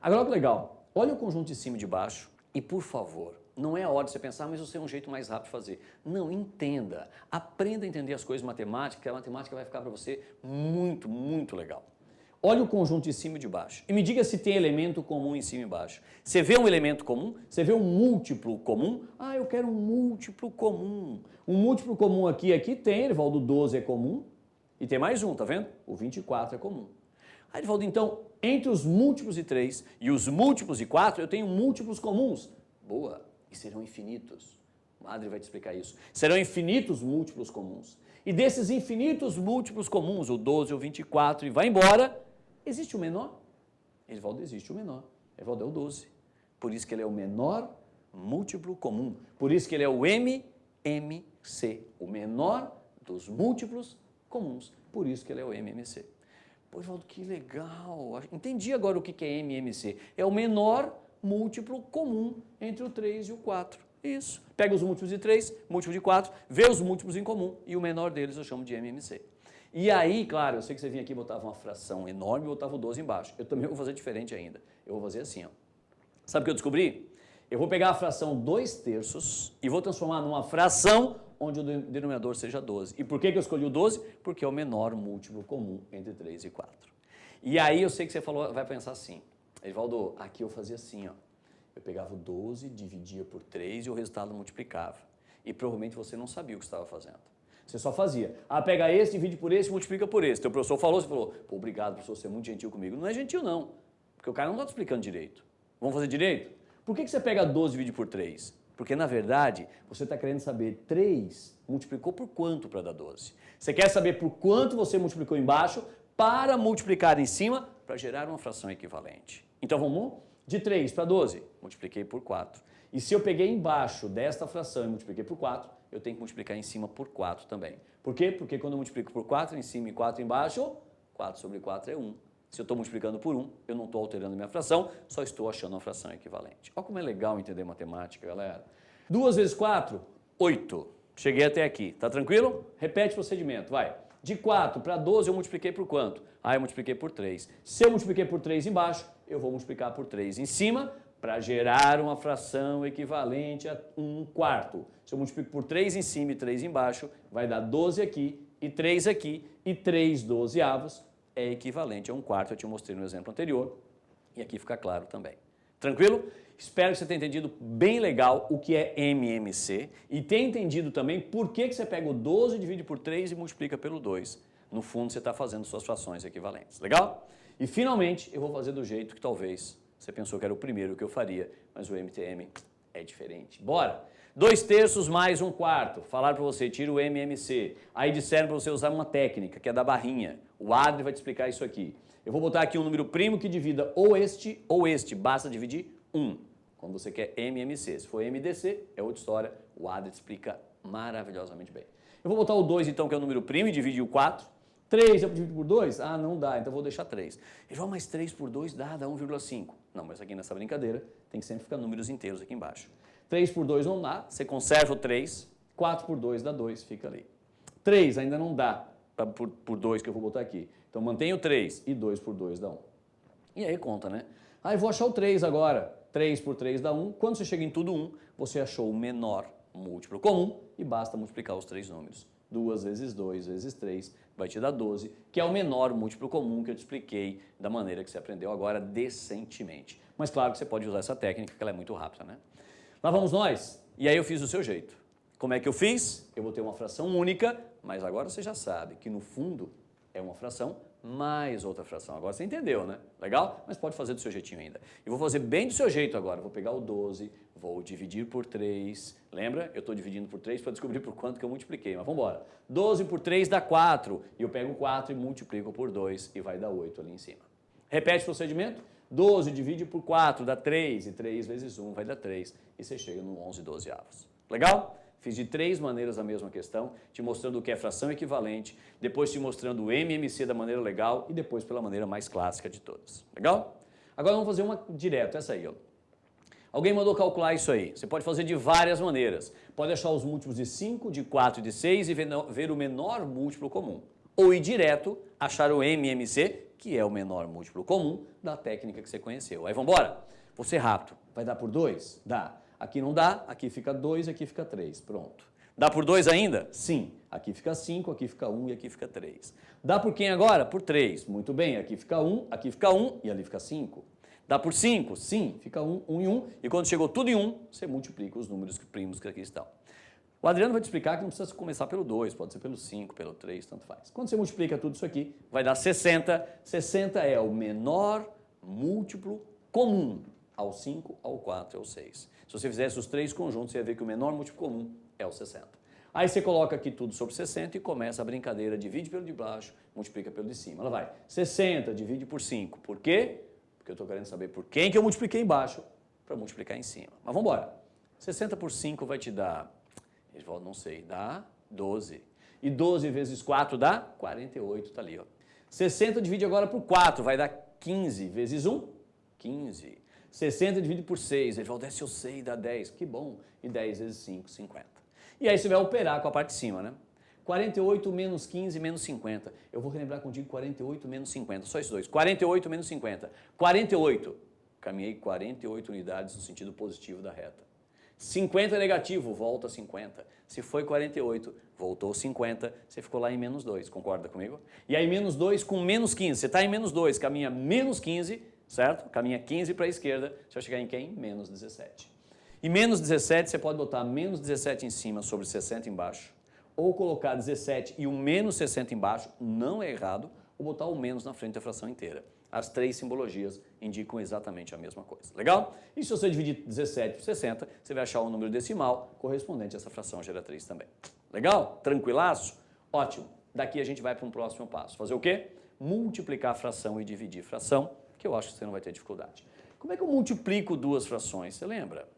Agora, olha que legal. Olha o conjunto de cima e de baixo e, por favor, não é a hora de você pensar, mas eu sei um jeito mais rápido de fazer. Não, entenda. Aprenda a entender as coisas matemáticas, que a matemática vai ficar para você muito, muito legal. Olha o conjunto de cima e de baixo e me diga se tem elemento comum em cima e embaixo. Você vê um elemento comum? Você vê um múltiplo comum? Ah, eu quero um múltiplo comum. Um múltiplo comum aqui tem, Erivaldo, 12 é comum. E tem mais um, tá vendo? O 24 é comum. Ah, Erivaldo, então, entre os múltiplos de 3 e os múltiplos de 4, eu tenho múltiplos comuns. Boa, e serão infinitos. O Adri vai te explicar isso. Serão infinitos múltiplos comuns. E desses infinitos múltiplos comuns, o 12, o 24 e vai embora, existe o menor? Erivaldo, existe o menor. Erivaldo é o 12. Por isso que ele é o menor múltiplo comum. Por isso que ele é o MMC, o menor dos múltiplos comuns. Por isso que ele é o MMC. Pô, Erivaldo, que legal. Entendi agora o que é MMC. É o menor múltiplo comum entre o 3 e o 4. Isso. Pega os múltiplos de 3, múltiplo de 4, vê os múltiplos em comum e o menor deles eu chamo de MMC. E aí, claro, eu sei que você vinha aqui e botava uma fração enorme e botava o 12 embaixo. Eu também vou fazer diferente ainda. Eu vou fazer assim, ó. Sabe o que eu descobri? Eu vou pegar a fração 2/3 e vou transformar numa fração onde o denominador seja 12. E por que eu escolhi o 12? Porque é o menor múltiplo comum entre 3 e 4. E aí eu sei que você falou, vai pensar assim, Erivaldo, aqui eu fazia assim, ó. Eu pegava o 12, dividia por 3 e o resultado multiplicava. E provavelmente você não sabia o que estava fazendo. Você só fazia. Ah, pega esse, divide por esse, multiplica por esse. Teu professor falou, você falou, pô, obrigado, professor, você é muito gentil comigo. Não é gentil, não. Porque o cara não está te explicando direito. Vamos fazer direito? Por que você pega 12 e divide por 3? Porque, na verdade, você está querendo saber 3 multiplicou por quanto para dar 12. Você quer saber por quanto você multiplicou embaixo para multiplicar em cima para gerar uma fração equivalente. Então, vamos? De 3 para 12, multipliquei por 4. E se eu peguei embaixo desta fração e multipliquei por 4, eu tenho que multiplicar em cima por 4 também. Por quê? Porque quando eu multiplico por 4 em cima e 4 embaixo, 4 sobre 4 é 1. Se eu estou multiplicando por 1, eu não estou alterando minha fração, só estou achando uma fração equivalente. Olha como é legal entender matemática, galera. 2 vezes 4, 8. Cheguei até aqui. Tá tranquilo? Repete o procedimento, vai. De 4 para 12 eu multipliquei por quanto? Ah, eu multipliquei por 3. Se eu multipliquei por 3 embaixo, eu vou multiplicar por 3 em cima para gerar uma fração equivalente a 1/4. Se eu multiplico por 3 em cima e 3 embaixo, vai dar 12 aqui e 3 aqui e 3 dozeavos é equivalente a 1/4. Eu te mostrei no exemplo anterior e aqui fica claro também. Tranquilo? Espero que você tenha entendido bem legal o que é MMC e tenha entendido também por que você pega o 12, divide por 3 e multiplica pelo 2. No fundo, você está fazendo suas frações equivalentes. Legal? E, finalmente, eu vou fazer do jeito que talvez você pensou que era o primeiro que eu faria, mas o MTM é diferente. Bora! 2/3 mais 1/4. Falaram para você, tira o MMC. Aí disseram para você usar uma técnica, que é da barrinha. O Adri vai te explicar isso aqui. Eu vou botar aqui um número primo que divida ou este. Basta dividir 1. Quando você quer MMC. Se for MDC, é outra história. O Adri te explica maravilhosamente bem. Eu vou botar o 2, então, que é o número primo, e dividir o 4. 3 eu divido por 2? Ah, não dá, então eu vou deixar 3. Igual mais 3 por 2 dá 1,5. Não, mas aqui nessa brincadeira tem que sempre ficar números inteiros aqui embaixo. 3 por 2 não dá, você conserva o 3. 4 por 2 dá 2, fica ali. 3 ainda não dá por 2 que eu vou botar aqui. Então mantenho o 3 e 2 por 2 dá 1. E aí conta, né? Ah, eu vou achar o 3 agora. 3 por 3 dá 1. Quando você chega em tudo 1, você achou o menor múltiplo comum e basta multiplicar os 3 números. 2 vezes 2 vezes 3 vai te dar 12, que é o menor múltiplo comum que eu te expliquei da maneira que você aprendeu agora decentemente. Mas claro que você pode usar essa técnica, que ela é muito rápida, né? Lá vamos nós. E aí eu fiz do seu jeito. Como é que eu fiz? Eu vou ter uma fração única, mas agora você já sabe que no fundo é uma fração mais outra fração. Agora você entendeu, né? Legal? Mas pode fazer do seu jeitinho ainda. Eu vou fazer bem do seu jeito agora. Vou pegar o 12, vou dividir por 3. Lembra? Eu estou dividindo por 3 para descobrir por quanto que eu multipliquei. Mas vamos embora. 12 por 3 dá 4. E eu pego 4 e multiplico por 2 e vai dar 8 ali em cima. Repete o procedimento. 12 divide por 4 dá 3. E 3 vezes 1 vai dar 3. E você chega no 11 dozeavos. Legal? Fiz de 3 maneiras a mesma questão, te mostrando o que é fração equivalente, depois te mostrando o MMC da maneira legal e depois pela maneira mais clássica de todas. Legal? Agora vamos fazer uma direto, essa aí, ó. Alguém mandou calcular isso aí. Você pode fazer de várias maneiras. Pode achar os múltiplos de 5, de 4 e de 6 e ver o menor múltiplo comum. Ou ir direto, achar o MMC, que é o menor múltiplo comum da técnica que você conheceu. Aí vamos embora? Vou ser rápido. Vai dar por 2? Dá. Aqui não dá, aqui fica 2, aqui fica 3. Pronto. Dá por 2 ainda? Sim. Aqui fica 5, aqui fica 1 e aqui fica 3. Dá por quem agora? Por 3. Muito bem, aqui fica 1 e ali fica 5. Dá por 5? Sim, fica 1, 1 e 1. E quando chegou tudo em 1, você multiplica os números primos que aqui estão. O Adriano vai te explicar que não precisa começar pelo 2, pode ser pelo 5, pelo 3, tanto faz. Quando você multiplica tudo isso aqui, vai dar 60. 60 é o menor múltiplo comum ao 5, ao 4 e ao 6. Se você fizesse os 3 conjuntos, você ia ver que o menor múltiplo comum é o 60. Aí você coloca aqui tudo sobre 60 e começa a brincadeira, divide pelo de baixo, multiplica pelo de cima. Ela vai, 60 divide por 5. Por quê? Porque eu estou querendo saber por quem que eu multipliquei embaixo para multiplicar em cima. Mas vamos embora. 60 por 5 vai te dar, não sei, dá 12. E 12 vezes 4 dá 48, tá ali, ó. 60 divide agora por 4, vai dar 15 vezes 1, 15. 60 divide por 6, se eu sei, dá 10, que bom. E 10 vezes 5, 50. E aí você vai operar com a parte de cima, né? 48 menos 15 menos 50. Eu vou relembrar contigo 48 menos 50, só esses dois. 48 menos 50. 48. Caminhei 48 unidades no sentido positivo da reta. 50 é negativo, volta 50. Se foi 48, voltou 50, você ficou lá em menos 2, concorda comigo? E aí menos 2 com menos 15, você está em menos 2, caminha menos 15, certo? Caminha 15 para a esquerda, você vai chegar em quem? Menos 17. E menos 17, você pode botar menos 17 em cima sobre 60 embaixo, ou colocar 17 e o menos 60 embaixo, não é errado, ou botar o menos na frente da fração inteira. As 3 simbologias indicam exatamente a mesma coisa. Legal? E se você dividir 17 por 60, você vai achar um número decimal correspondente a essa fração geratriz também. Legal? Tranquilaço? Ótimo. Daqui a gente vai para um próximo passo. Fazer o quê? Multiplicar a fração e dividir fração, que eu acho que você não vai ter dificuldade. Como é que eu multiplico duas frações? Você lembra?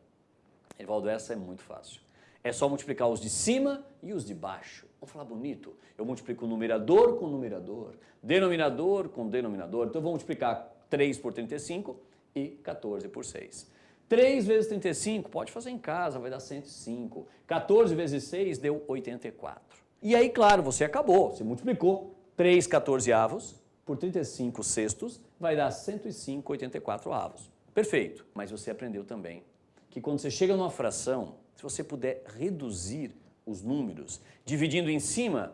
Evaldo, essa é muito fácil. É só multiplicar os de cima e os de baixo. Vamos falar bonito? Eu multiplico o numerador com numerador, denominador com denominador. Então eu vou multiplicar 3 por 35 e 14 por 6. 3 vezes 35, pode fazer em casa, vai dar 105. 14 vezes 6 deu 84. E aí, claro, você acabou. Você multiplicou 3 14avos por 35 sextos, vai dar 105 84avos. Perfeito. Mas você aprendeu também que quando você chega numa fração, se você puder reduzir os números, dividindo em cima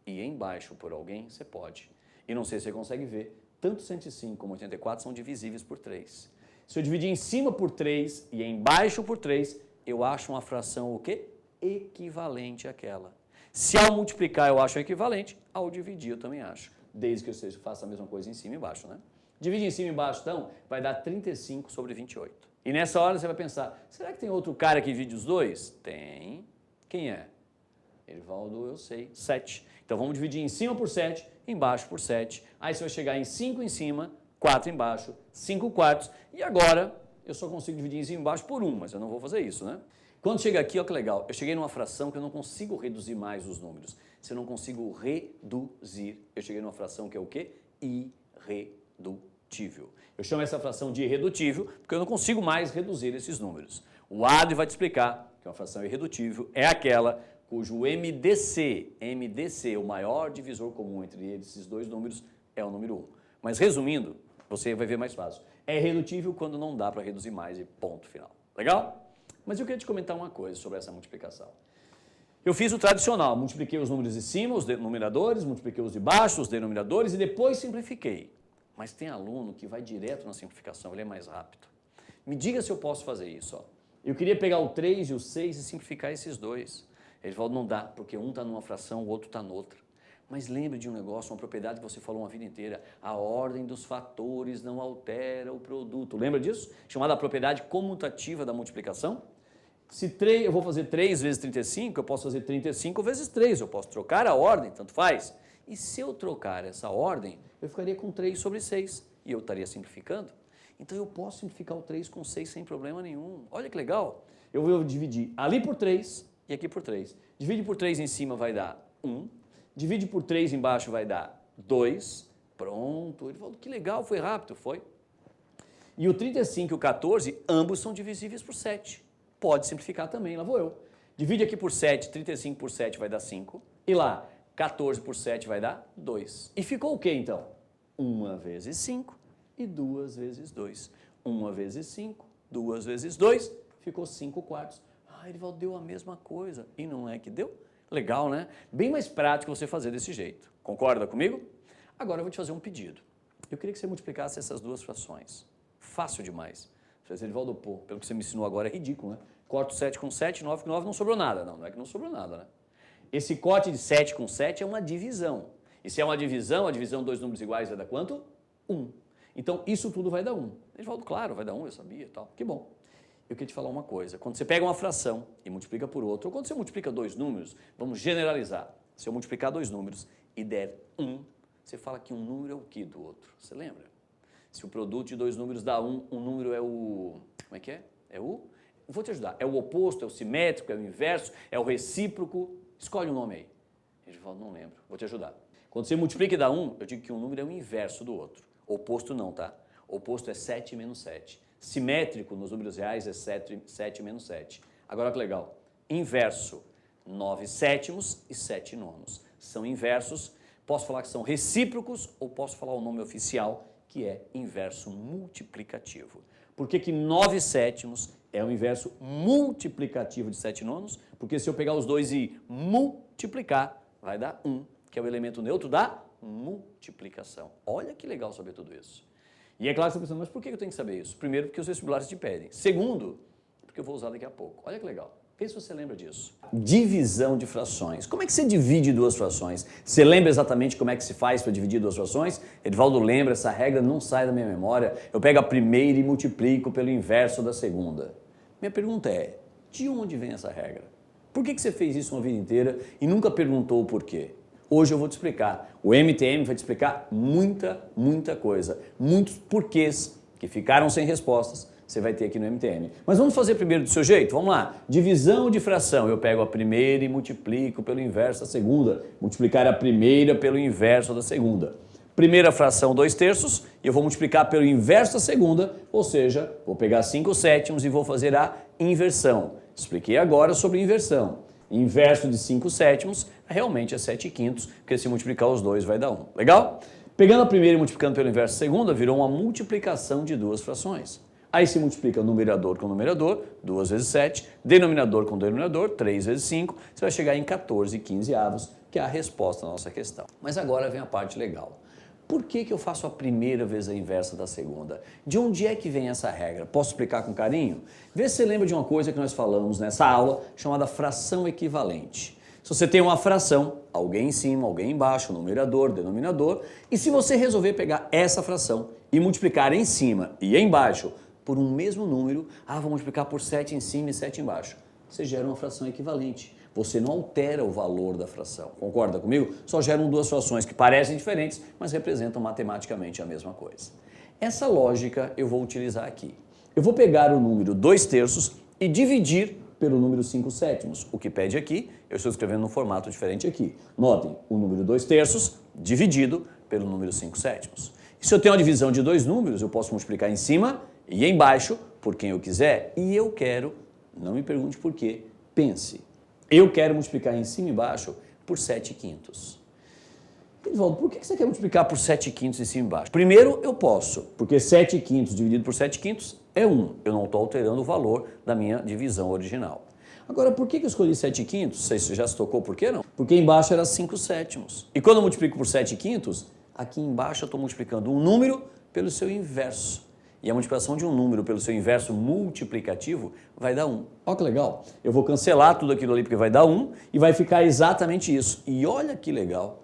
e embaixo por alguém, você pode. E não sei se você consegue ver, tanto 105 como 84 são divisíveis por 3. Se eu dividir em cima por 3 e embaixo por 3, eu acho uma fração o quê? Equivalente àquela. Se ao multiplicar eu acho equivalente, ao dividir eu também acho. Desde que eu faça a mesma coisa em cima e embaixo, né? Divide em cima e embaixo, então, vai dar 35 sobre 28. E nessa hora você vai pensar, será que tem outro cara que divide os dois? Tem. Quem é? Evaldo, eu sei, 7. Então vamos dividir em cima por 7, embaixo por 7. Aí você vai chegar em 5 em cima, 4 embaixo, 5 quartos. E agora eu só consigo dividir em cima e embaixo por 1, mas eu não vou fazer isso, né? Quando chega aqui, olha que legal, eu cheguei numa fração que eu não consigo reduzir mais os números. Se eu não consigo reduzir, eu cheguei numa fração que é o quê? Irredutível. Eu chamo essa fração de irredutível porque eu não consigo mais reduzir esses números. O Adri vai te explicar que uma fração irredutível é aquela cujo MDC, o maior divisor comum entre esses dois números, é o número 1. Mas resumindo, você vai ver mais fácil. É irredutível quando não dá para reduzir mais e ponto final. Legal? Mas eu queria te comentar uma coisa sobre essa multiplicação. Eu fiz o tradicional, multipliquei os números de cima, os numeradores, multipliquei os de baixo, os denominadores e depois simplifiquei. Mas tem aluno que vai direto na simplificação, ele é mais rápido. Me diga se eu posso fazer isso. Ó. Eu queria pegar o 3 e o 6 e simplificar esses dois. Ele falou, não dá, porque um está numa fração, o outro está noutra. Mas lembre de um negócio, uma propriedade que você falou uma vida inteira. A ordem dos fatores não altera o produto. Lembra disso? Chamada propriedade comutativa da multiplicação. Se eu vou fazer 3 vezes 35, eu posso fazer 35 vezes 3. Eu posso trocar a ordem, tanto faz. E se eu trocar essa ordem, eu ficaria com 3 sobre 6. E eu estaria simplificando. Então eu posso simplificar o 3 com 6 sem problema nenhum. Olha que legal. Eu vou dividir ali por 3 e aqui por 3. Divide por 3 em cima vai dar 1. Divide por 3 embaixo vai dar 2. Pronto. Ele falou, que legal, foi rápido, foi. E o 35 e o 14, ambos são divisíveis por 7. Pode simplificar também, lá vou eu. Divide aqui por 7, 35 por 7 vai dar 5. E lá, 14 por 7 vai dar 2. E ficou o que então? 1 vezes 5 e 2 vezes 2. 1 vezes 5, 2 vezes 2, ficou 5 quartos. Ah, Erivaldo, deu a mesma coisa. E não é que deu? Legal, né? Bem mais prático você fazer desse jeito. Concorda comigo? Agora eu vou te fazer um pedido. Eu queria que você multiplicasse essas duas frações. Fácil demais. Você diz, Erivaldo, pô, pelo que você me ensinou agora é ridículo, né? Corto 7 com 7, 9 com 9, não sobrou nada. Não, não é que não sobrou nada, né? Esse corte de 7 com 7 é uma divisão. E se é uma divisão, a divisão de dois números iguais vai dar quanto? 1. Então, isso tudo vai dar 1. Erivaldo, claro, vai dar 1, eu sabia e tal. Que bom. Eu queria te falar uma coisa. Quando você pega uma fração e multiplica por outra, ou quando você multiplica dois números, vamos generalizar. Se eu multiplicar dois números e der 1, você fala que um número é o que do outro? Você lembra? Se o produto de dois números dá 1, um número é o... Como é que é? É o... Vou te ajudar. É o oposto, é o simétrico, é o inverso, é o recíproco. Escolhe um nome aí. Erivaldo, não lembro. Vou te ajudar. Quando você multiplica e dá 1, eu digo que um número é o inverso do outro. Oposto não, tá? Oposto é 7 menos 7. Simétrico nos números reais é 7 menos 7. Agora olha que legal. Inverso, 9 sétimos e 7 nonos. São inversos. Posso falar que são recíprocos ou posso falar o nome oficial, que é inverso multiplicativo. Por que que 9 sétimos é o inverso multiplicativo de 7 nonos? Porque se eu pegar os dois e multiplicar, vai dar 1, que é o elemento neutro da multiplicação. Olha que legal saber tudo isso. E é claro que você está pensando, mas por que eu tenho que saber isso? Primeiro, porque os vestibulares te pedem. Segundo, porque eu vou usar daqui a pouco. Olha que legal. Vê se você lembra disso. Divisão de frações. Como é que você divide duas frações? Você lembra exatamente como é que se faz para dividir duas frações? Edivaldo lembra, essa regra não sai da minha memória. Eu pego a primeira e multiplico pelo inverso da segunda. Minha pergunta é, de onde vem essa regra? Por que você fez isso uma vida inteira e nunca perguntou o porquê? Hoje eu vou te explicar. O MTM vai te explicar muita coisa. Muitos porquês que ficaram sem respostas você vai ter aqui no MTM. Mas vamos fazer primeiro do seu jeito? Vamos lá. Divisão de fração. Eu pego a primeira e multiplico pelo inverso da segunda. Multiplicar a primeira pelo inverso da segunda. Primeira fração, 2/3, e eu vou multiplicar pelo inverso da segunda, ou seja, vou pegar 5 sétimos e vou fazer a inversão. Expliquei agora sobre inversão. Inverso de 5 sétimos realmente é 7/5, porque se multiplicar os dois vai dar 1. Legal? Pegando a primeira e multiplicando pelo inverso da segunda, virou uma multiplicação de duas frações. Aí se multiplica numerador com numerador, 2 vezes 7, denominador com denominador, 3 vezes 5, você vai chegar em 14/15, que é a resposta da nossa questão. Mas agora vem a parte legal. Por que eu faço a primeira vezes a inversa da segunda? De onde é que vem essa regra? Posso explicar com carinho? Vê se você lembra de uma coisa que nós falamos nessa aula, chamada fração equivalente. Se você tem uma fração, alguém em cima, alguém embaixo, numerador, denominador, e se você resolver pegar essa fração e multiplicar em cima e embaixo por um mesmo número, vou multiplicar por 7 em cima e 7 embaixo, você gera uma fração equivalente. Você não altera o valor da fração. Concorda comigo? Só geram duas frações que parecem diferentes, mas representam matematicamente a mesma coisa. Essa lógica eu vou utilizar aqui. Eu vou pegar o número 2/3 e dividir pelo número 5 sétimos. O que pede aqui, eu estou escrevendo num formato diferente aqui. Notem, o número 2/3 dividido pelo número 5 sétimos. E se eu tenho uma divisão de dois números, eu posso multiplicar em cima e embaixo por quem eu quiser. E eu quero, não me pergunte por quê, pense. Eu quero multiplicar em cima e embaixo por 7/5. Edivaldo, por que você quer multiplicar por 7/5 em cima e embaixo? Primeiro, eu posso, porque 7/5 dividido por 7/5 é 1. Eu não estou alterando o valor da minha divisão original. Agora, por que eu escolhi 7/5? Você já se tocou por quê não? Porque embaixo era 5 sétimos. E quando eu multiplico por 7/5, aqui embaixo eu estou multiplicando um número pelo seu inverso. E a multiplicação de um número pelo seu inverso multiplicativo vai dar 1. Olha que legal. Eu vou cancelar tudo aquilo ali porque vai dar 1 e vai ficar exatamente isso. E olha que legal.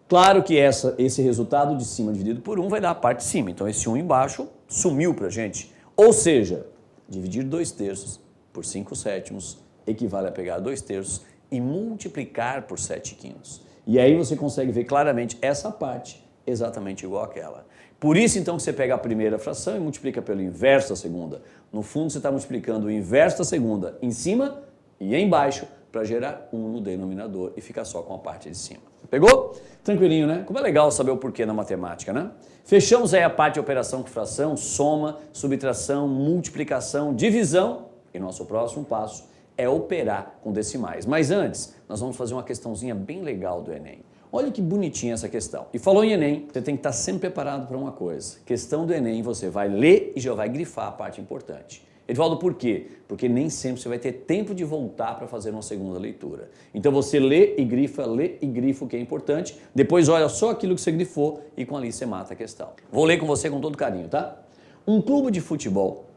Claro que esse resultado de cima dividido por 1 vai dar a parte de cima. Então esse 1 embaixo sumiu pra gente. Ou seja, dividir 2/3 por 5 sétimos equivale a pegar 2/3 e multiplicar por 7/5. E aí você consegue ver claramente essa parte exatamente igual àquela. Por isso, então, que você pega a primeira fração e multiplica pelo inverso da segunda. No fundo, você está multiplicando o inverso da segunda em cima e embaixo para gerar 1 no denominador e ficar só com a parte de cima. Pegou? Tranquilinho, né? Como é legal saber o porquê na matemática, né? Fechamos aí a parte de operação com fração, soma, subtração, multiplicação, divisão e nosso próximo passo é operar com decimais. Mas antes, nós vamos fazer uma questãozinha bem legal do Enem. Olha que bonitinha essa questão. E falou em Enem, você tem que estar sempre preparado para uma coisa. Questão do Enem, você vai ler e já vai grifar a parte importante. Edivaldo, por quê? Porque nem sempre você vai ter tempo de voltar para fazer uma segunda leitura. Então você lê e grifa o que é importante, depois olha só aquilo que você grifou e com ali você mata a questão. Vou ler com você com todo carinho, tá? Um clube de futebol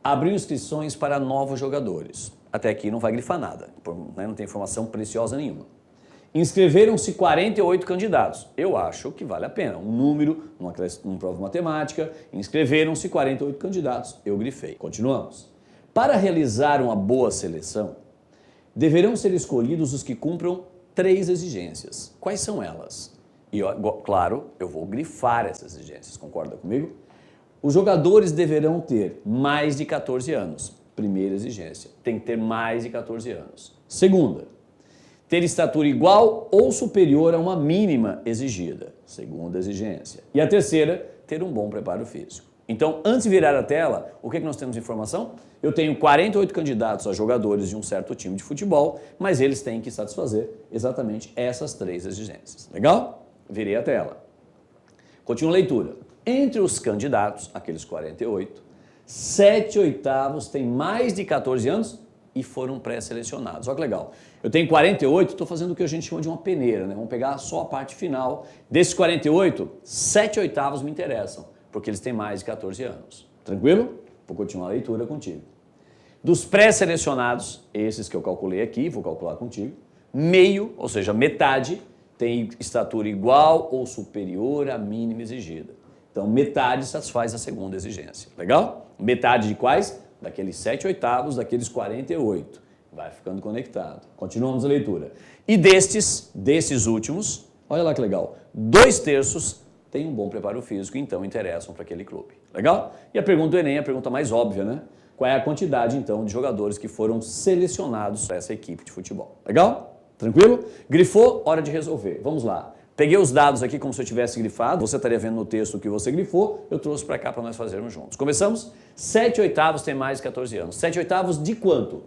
abriu inscrições para novos jogadores. Até aqui não vai grifar nada, não tem informação preciosa nenhuma. Inscreveram-se 48 candidatos. Eu acho que vale a pena. Um número, numa prova de matemática, inscreveram-se 48 candidatos. Eu grifei. Continuamos. Para realizar uma boa seleção, deverão ser escolhidos os que cumpram 3 exigências. Quais são elas? E, claro, eu vou grifar essas exigências. Concorda comigo? Os jogadores deverão ter mais de 14 anos. Primeira exigência. Tem que ter mais de 14 anos. Segunda, ter estatura igual ou superior a uma mínima exigida. Segunda exigência. E a terceira, ter um bom preparo físico. Então, antes de virar a tela, o que nós temos de informação? Eu tenho 48 candidatos a jogadores de um certo time de futebol, mas eles têm que satisfazer exatamente essas 3 exigências. Legal? Virei a tela. Continua a leitura. Entre os candidatos, aqueles 48, 7/8 têm mais de 14 anos e foram pré-selecionados. Olha que legal. Eu tenho 48, estou fazendo o que a gente chama de uma peneira, né? Vamos pegar só a parte final. Desses 48, 7/8 me interessam, porque eles têm mais de 14 anos. Tranquilo? Vou continuar a leitura contigo. Dos pré-selecionados, esses que eu calculei aqui, vou calcular contigo, meio, ou seja, metade, tem estatura igual ou superior à mínima exigida. Então, metade satisfaz a segunda exigência. Legal? Metade de quais? Daqueles 7/8 daqueles 48. Vai ficando conectado. Continuamos a leitura. E desses últimos, olha lá que legal, 2/3 têm um bom preparo físico, então interessam para aquele clube. Legal? E a pergunta do Enem é a pergunta mais óbvia, né? Qual é a quantidade, então, de jogadores que foram selecionados para essa equipe de futebol? Legal? Tranquilo? Grifou? Hora de resolver. Vamos lá. Peguei os dados aqui como se eu tivesse grifado, você estaria vendo no texto o que você grifou, eu trouxe para cá para nós fazermos juntos. Começamos? 7/8 tem mais de 14 anos. 7/8 de quanto?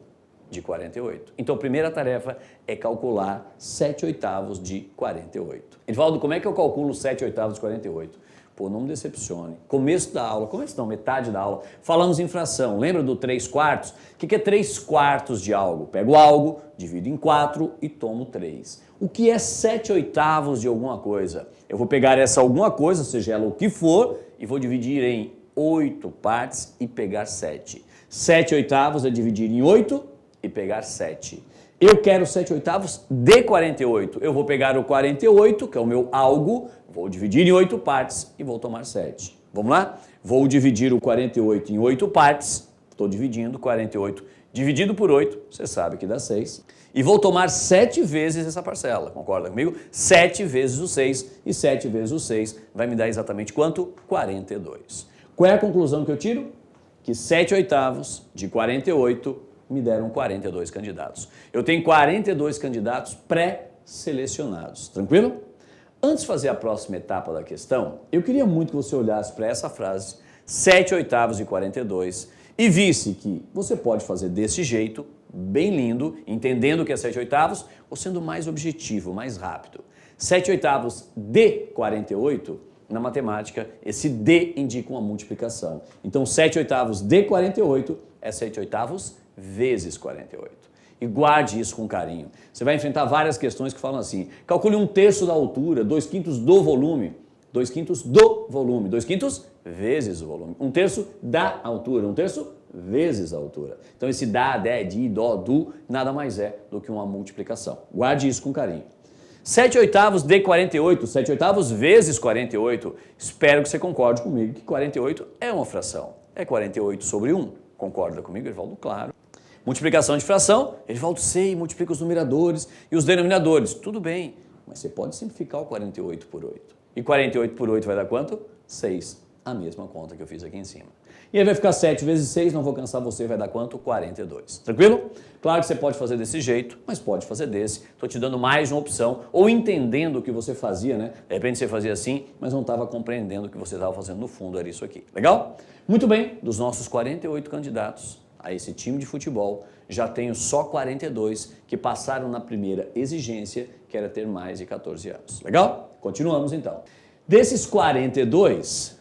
De 48. Então, a primeira tarefa é calcular 7/8 de 48. Edivaldo, como é que eu calculo 7/8 de 48? Pô, não me decepcione. Começo da aula, metade da aula, falamos em fração. Lembra do 3/4? O que é 3/4 de algo? Pego algo, divido em 4 e tomo 3. O que é 7/8 de alguma coisa? Eu vou pegar essa alguma coisa, seja ela o que for, e vou dividir em 8 partes e pegar 7. 7/8 é dividir em 8 e pegar 7. Eu quero 7/8 de 48. Eu vou pegar o 48, que é o meu algo, vou dividir em 8 partes e vou tomar 7. Vamos lá? Vou dividir o 48 em 8 partes. Estou dividindo 48 dividido por 8, você sabe que dá 6. E vou tomar 7 vezes essa parcela, concorda comigo? 7 vezes o 6, e 7 vezes o 6 vai me dar exatamente quanto? 42. Qual é a conclusão que eu tiro? Que 7/8 de 48 me deram 42 candidatos. Eu tenho 42 candidatos pré-selecionados, tranquilo? Antes de fazer a próxima etapa da questão, eu queria muito que você olhasse para essa frase, 7/8 de 42, e visse que você pode fazer desse jeito, bem lindo, entendendo que é 7/8, ou sendo mais objetivo, mais rápido. 7/8 de 48, na matemática, esse D indica uma multiplicação. Então, 7/8 de 48 é 7/8 vezes 48. E guarde isso com carinho. Você vai enfrentar várias questões que falam assim, calcule 1/3 da altura, 2/5 do volume, 2/5 do volume, 2/5 vezes o volume, 1/3 da altura, 1/3 vezes a altura. Então esse dá, dé, di, dó, du, nada mais é do que uma multiplicação. Guarde isso com carinho. 7/8 de 48, 7/8 vezes 48. Espero que você concorde comigo que 48 é uma fração. É 48 sobre 1. Concorda comigo, Edivaldo? Claro. Multiplicação de fração, Edivaldo, sei, multiplica os numeradores e os denominadores. Tudo bem, mas você pode simplificar o 48 por 8. E 48 por 8 vai dar quanto? 6. a mesma conta que eu fiz aqui em cima. E aí vai ficar 7 vezes 6, não vou cansar você, vai dar quanto? 42. Tranquilo? Claro que você pode fazer desse jeito, mas pode fazer desse. Estou te dando mais uma opção, ou entendendo o que você fazia, né? De repente você fazia assim, mas não estava compreendendo o que você estava fazendo no fundo, era isso aqui. Legal? Muito bem, dos nossos 48 candidatos a esse time de futebol, já tenho só 42 que passaram na primeira exigência, que era ter mais de 14 anos. Legal? Continuamos então. Desses 42...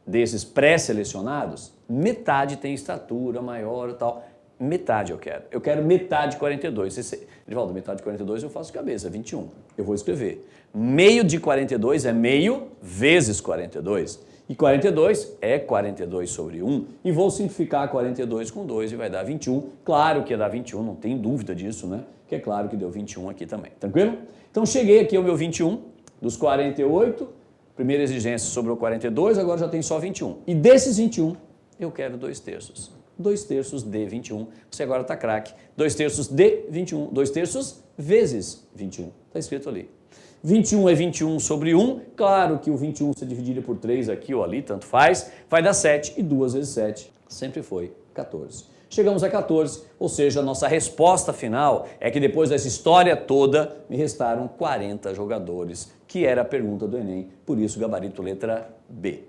desses pré-selecionados, metade tem estatura maior e tal. Metade eu quero. Eu quero metade de 42. Edivaldo, metade de 42 eu faço de cabeça, 21. Eu vou escrever. Meio de 42 é meio vezes 42. E 42 é 42 sobre 1. E vou simplificar 42 com 2 e vai dar 21. Claro que ia dar 21, não tem dúvida disso, né? Que é claro que deu 21 aqui também. Tranquilo? Então cheguei aqui ao meu 21 dos 48. Primeira exigência sobrou 42, agora já tem só 21. E desses 21, eu quero 2/3. 2/3 de 21. Você agora está craque. 2/3 de 21. 2/3 vezes 21. Está escrito ali. 21 é 21 sobre 1. Claro que o 21 se dividir por 3 aqui ou ali, tanto faz. Vai dar 7 e 2 vezes 7 sempre foi 14. Chegamos a 14, ou seja, a nossa resposta final é que depois dessa história toda, me restaram 40 jogadores, que era a pergunta do Enem, por isso gabarito letra B.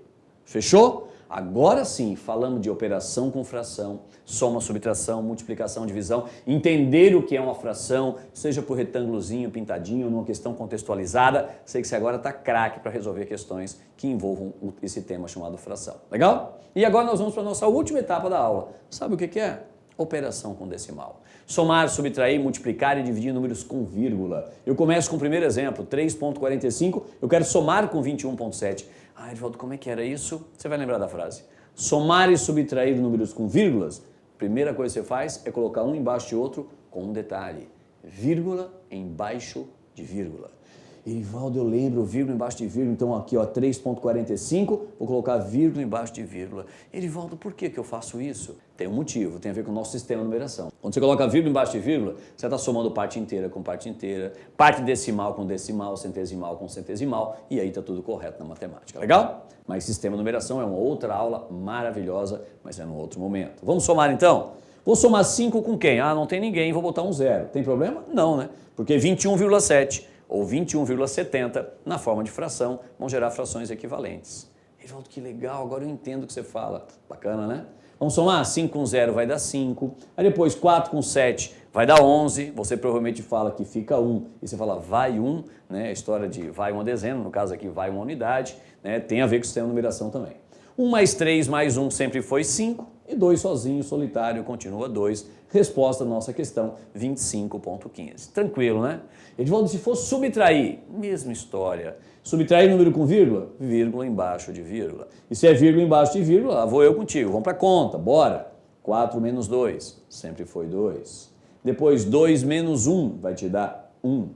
Fechou? Agora sim, falamos de operação com fração, soma, subtração, multiplicação, divisão, entender o que é uma fração, seja por retângulozinho, pintadinho, numa questão contextualizada, sei que você agora está craque para resolver questões que envolvam esse tema chamado fração. Legal? E agora nós vamos para a nossa última etapa da aula. Sabe o que é? Operação com decimal. Somar, subtrair, multiplicar e dividir números com vírgula. Eu começo com o primeiro exemplo, 3,45, eu quero somar com 21,7. Ah, Edivaldo, como é que era isso? Você vai lembrar da frase. Somar e subtrair números com vírgulas, primeira coisa que você faz é colocar um embaixo de outro com um detalhe. Vírgula embaixo de vírgula. Edivaldo, eu lembro, vírgula embaixo de vírgula, então aqui ó, 3,45, vou colocar vírgula embaixo de vírgula. Edivaldo, por que eu faço isso? Tem um motivo, tem a ver com o nosso sistema de numeração. Quando você coloca vírgula embaixo de vírgula, você está somando parte inteira com parte inteira, parte decimal com decimal, centesimal com centesimal, e aí está tudo correto na matemática. Legal? Mas sistema de numeração é uma outra aula maravilhosa, mas é num outro momento. Vamos somar então? Vou somar 5 com quem? Ah, não tem ninguém, vou botar um zero. Tem problema? Não, né? Porque 21,7 ou 21,70 na forma de fração vão gerar frações equivalentes. Edivaldo, que legal, agora eu entendo o que você fala. Bacana, né? Vamos somar? 5 com 0 vai dar 5. Aí depois 4 com 7 vai dar 11. Você provavelmente fala que fica 1. E você fala vai 1, né? A história de vai uma dezena, no caso aqui vai uma unidade, né? Tem a ver com o sistema de numeração também. 1 mais 3 mais 1 sempre foi 5. E 2 sozinho, solitário, continua 2. Resposta da nossa questão, 25,15. Tranquilo, né? Edivaldo, se for subtrair, mesma história. Subtrair número com vírgula? Vírgula embaixo de vírgula. E se é vírgula embaixo de vírgula, lá vou eu contigo. Vamos para a conta, bora. 4 menos 2, sempre foi 2. Depois 2 menos 1 vai te dar 1.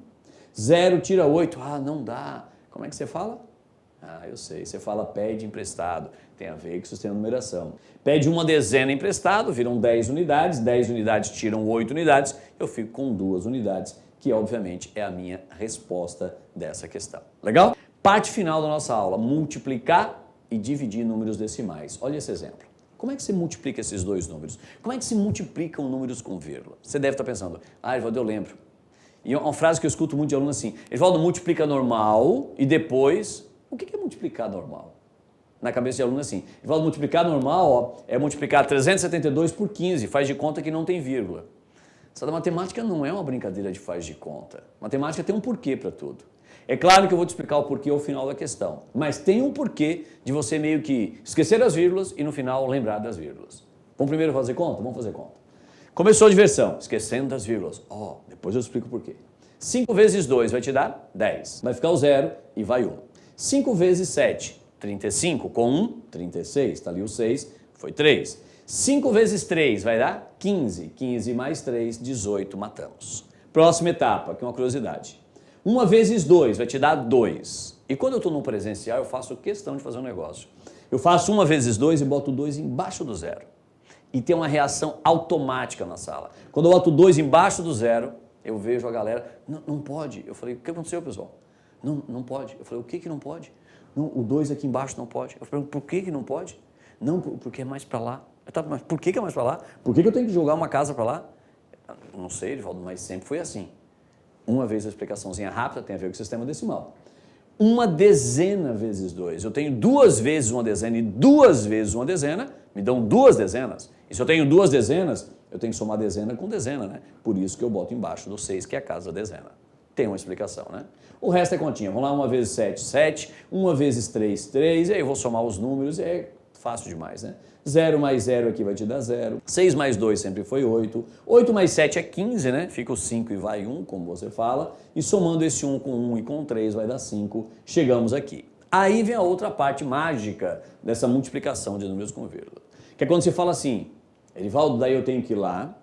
0 tira 8, ah, não dá. Como é que você fala? Ah, eu sei, você fala pede emprestado, tem a ver com o sistema de numeração. Pede uma dezena emprestado, viram 10 unidades tiram 8 unidades, eu fico com 2 unidades, que obviamente é a minha resposta dessa questão. Legal? Parte final da nossa aula, multiplicar e dividir números decimais. Olha esse exemplo. Como é que se multiplica esses dois números? Como é que se multiplicam números com vírgula? Você deve estar pensando, ah, Edivaldo, eu lembro. E uma frase que eu escuto muito de aluno assim, Edivaldo, multiplica normal e depois... O que é multiplicar normal? Na cabeça de aluno assim, Edivaldo, multiplicar normal ó, é multiplicar 372 por 15, faz de conta que não tem vírgula. Essa da matemática não é uma brincadeira de faz de conta. Matemática tem um porquê para tudo. É claro que eu vou te explicar o porquê ao final da questão, mas tem um porquê de você meio que esquecer as vírgulas e no final lembrar das vírgulas. Vamos primeiro fazer conta? Vamos fazer conta. Começou a diversão, esquecendo das vírgulas. Depois eu explico o porquê. 5 vezes 2 vai te dar 10. Vai ficar o 0 e vai 1. 5 vezes 7, 35, com 1, 36, está ali o 6, foi 3. 5 vezes 3 vai dar 15, 15 mais 3, 18, matamos. Próxima etapa, que é uma curiosidade. 1 vezes 2 vai te dar 2. E quando eu estou no presencial, eu faço questão de fazer um negócio. Eu faço 1 vezes 2 e boto 2 embaixo do 0. E tem uma reação automática na sala. Quando eu boto 2 embaixo do 0, eu vejo a galera, não pode. Eu falei, o que aconteceu, pessoal? Não, não pode. Eu falei, o que que não pode? Não, o 2 aqui embaixo não pode. Eu falei, por que que não pode? Não, porque é mais para lá. Mas por que que é mais para lá? Por que que eu tenho que jogar uma casa para lá? Não sei, Edivaldo, mas sempre foi assim. Uma vez a explicaçãozinha rápida tem a ver com o sistema decimal. Uma dezena vezes 2. Eu tenho 2 vezes uma dezena e 2 vezes uma dezena, me dão 2 dezenas. E se eu tenho 2 dezenas, eu tenho que somar dezena com dezena, né? Por isso que eu boto embaixo do 6, que é a casa da dezena. Tem uma explicação, né? O resto é continha. Vamos lá, 1 vezes 7, 7. 1 vezes 3, 3. E aí eu vou somar os números e é fácil demais, né? 0 mais 0 aqui vai te dar 0. 6 mais 2 sempre foi 8. 8 mais 7 é 15, né? Fica o 5 e vai 1, como você fala. E somando esse 1 com 1 e com 3 vai dar 5. Chegamos aqui. Aí vem a outra parte mágica dessa multiplicação de números com vírgula. Que é quando você fala assim, Edivaldo, daí eu tenho que ir lá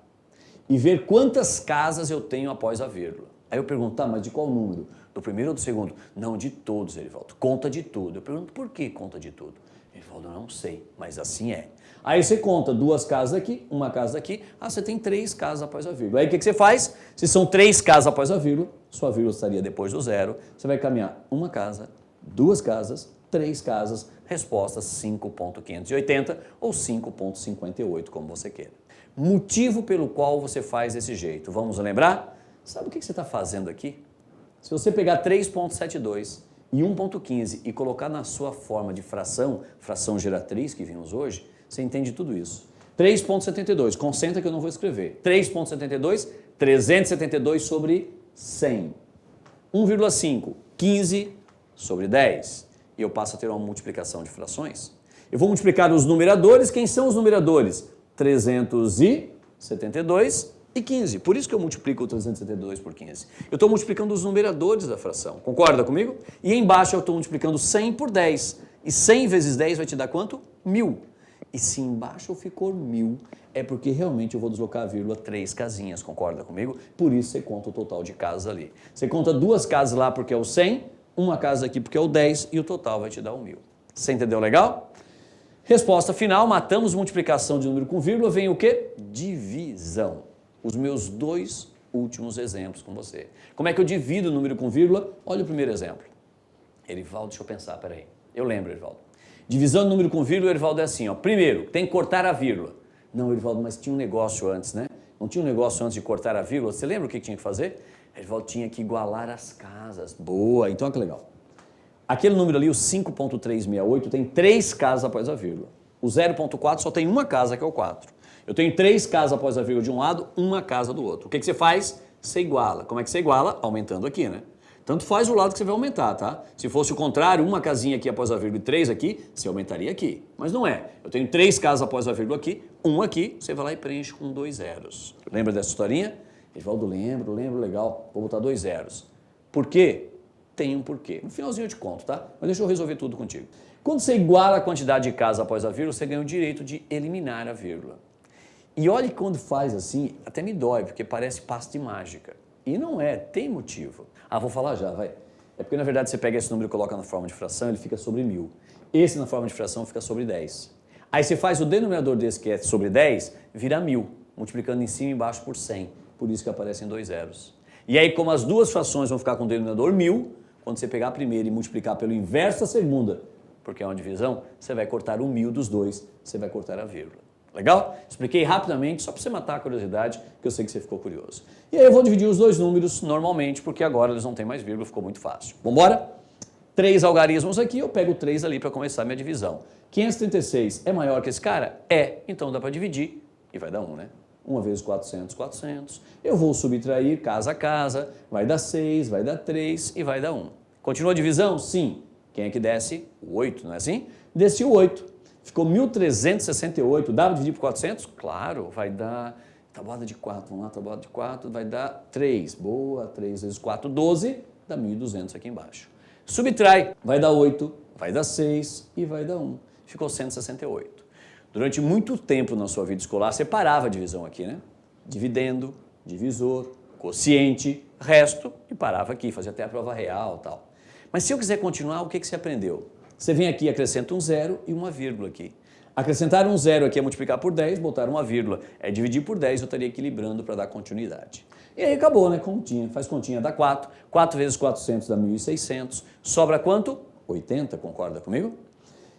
e ver quantas casas eu tenho após a vírgula. Aí eu pergunto, tá, mas de qual número? Do primeiro ou do segundo? Não, de todos, Edivaldo. Conta de tudo. Eu pergunto, por que conta de tudo? Edivaldo, eu não sei, mas assim é. Aí você conta 2 casas aqui, uma casa aqui, você tem 3 casas após a vírgula. Aí o que você faz? Se são 3 casas após a vírgula, sua vírgula estaria depois do 0, você vai caminhar uma casa, 2 casas, 3 casas, resposta 5.580 ou 5.58, como você queira. Motivo pelo qual você faz desse jeito, vamos lembrar? Sabe o que você está fazendo aqui? Se você pegar 3.72 e 1.15 e colocar na sua forma de fração geratriz que vimos hoje, você entende tudo isso. 3.72, concentra que eu não vou escrever. 3.72, 372 sobre 100. 1,5, 15 sobre 10. E eu passo a ter uma multiplicação de frações. Eu vou multiplicar os numeradores. Quem são os numeradores? 372 e 15. Por isso que eu multiplico o 372 por 15. Eu estou multiplicando os numeradores da fração. Concorda comigo? E embaixo eu estou multiplicando 100 por 10. E 100 vezes 10 vai te dar quanto? 1.000. E se embaixo ficou 1.000, é porque realmente eu vou deslocar a vírgula 3 casinhas. Concorda comigo? Por isso você conta o total de casas ali. Você conta 2 casas lá porque é o 100, uma casa aqui porque é o 10 e o total vai te dar o 1.000. Você entendeu legal? Resposta final, matamos multiplicação de número com vírgula, vem o quê? Divisão. Os meus 2 últimos exemplos com você. Como é que eu divido o número com vírgula? Olha o primeiro exemplo. Erivaldo, deixa eu pensar, peraí. Eu lembro, Erivaldo. Divisão de número com vírgula, Erivaldo, é assim, ó. Primeiro, tem que cortar a vírgula. Não, Erivaldo, mas tinha um negócio antes, né? Não tinha um negócio antes de cortar a vírgula? Você lembra o que tinha que fazer? Erivaldo, tinha que igualar as casas. Boa, então olha que legal. Aquele número ali, o 5.368, tem 3 casas após a vírgula. O 0.4 só tem uma casa, que é o 4. Eu tenho 3 casas após a vírgula de um lado, uma casa do outro. O que você faz? Você iguala. Como é que você iguala? Aumentando aqui, né? Tanto faz o lado que você vai aumentar, tá? Se fosse o contrário, uma casinha aqui após a vírgula e 3 aqui, você aumentaria aqui. Mas não é. Eu tenho 3 casas após a vírgula aqui, um aqui, você vai lá e preenche com 2 zeros. Lembra dessa historinha? Edivaldo, lembro, legal. Vou botar 2 zeros. Por quê? Tem um porquê. No finalzinho eu te conto, tá? Mas deixa eu resolver tudo contigo. Quando você iguala a quantidade de casas após a vírgula, você ganha o direito de eliminar a vírgula. E olha que quando faz assim, até me dói, porque parece passe de mágica. E não é, tem motivo. Vou falar já, vai. É porque, na verdade, você pega esse número e coloca na forma de fração, ele fica sobre 1.000. Esse, na forma de fração, fica sobre 10. Aí você faz o denominador desse, que é sobre 10, vira 1.000, multiplicando em cima e embaixo por 100. Por isso que aparecem 2 zeros. E aí, como as duas frações vão ficar com o denominador 1.000, quando você pegar a primeira e multiplicar pelo inverso da segunda, porque é uma divisão, você vai cortar o 1.000 dos dois, você vai cortar a vírgula. Legal? Expliquei rapidamente, só para você matar a curiosidade, que eu sei que você ficou curioso. E aí eu vou dividir os dois números normalmente, porque agora eles não têm mais vírgula, ficou muito fácil. Vamos embora? 3 algarismos aqui, eu pego 3 ali para começar a minha divisão. 536 é maior que esse cara? É, então dá para dividir e vai dar 1, né? 1 vezes 400, 400. Eu vou subtrair casa a casa, vai dar 6, vai dar 3 e vai dar 1. Continua a divisão? Sim. Quem é que desce? O 8, não é assim? Desce o 8. Ficou 1.368. Dá para dividir por 400? Claro, vai dar... Tabuada de 4, vamos lá, tabuada de 4, vai dar 3. Boa, 3 vezes 4, 12, dá 1.200 aqui embaixo. Subtrai, vai dar 8, vai dar 6 e vai dar 1. Ficou 168. Durante muito tempo na sua vida escolar, você parava a divisão aqui, né? Dividendo, divisor, quociente, resto, e parava aqui, fazia até a prova real e tal. Mas se eu quiser continuar, o que você aprendeu? Você vem aqui e acrescenta um 0 e uma vírgula aqui. Acrescentar um zero aqui é multiplicar por 10, botar uma vírgula é dividir por 10, eu estaria equilibrando para dar continuidade. E aí acabou, né? Continha. Faz continha, dá 4. 4 vezes 400 dá 1.600. Sobra quanto? 80, concorda comigo?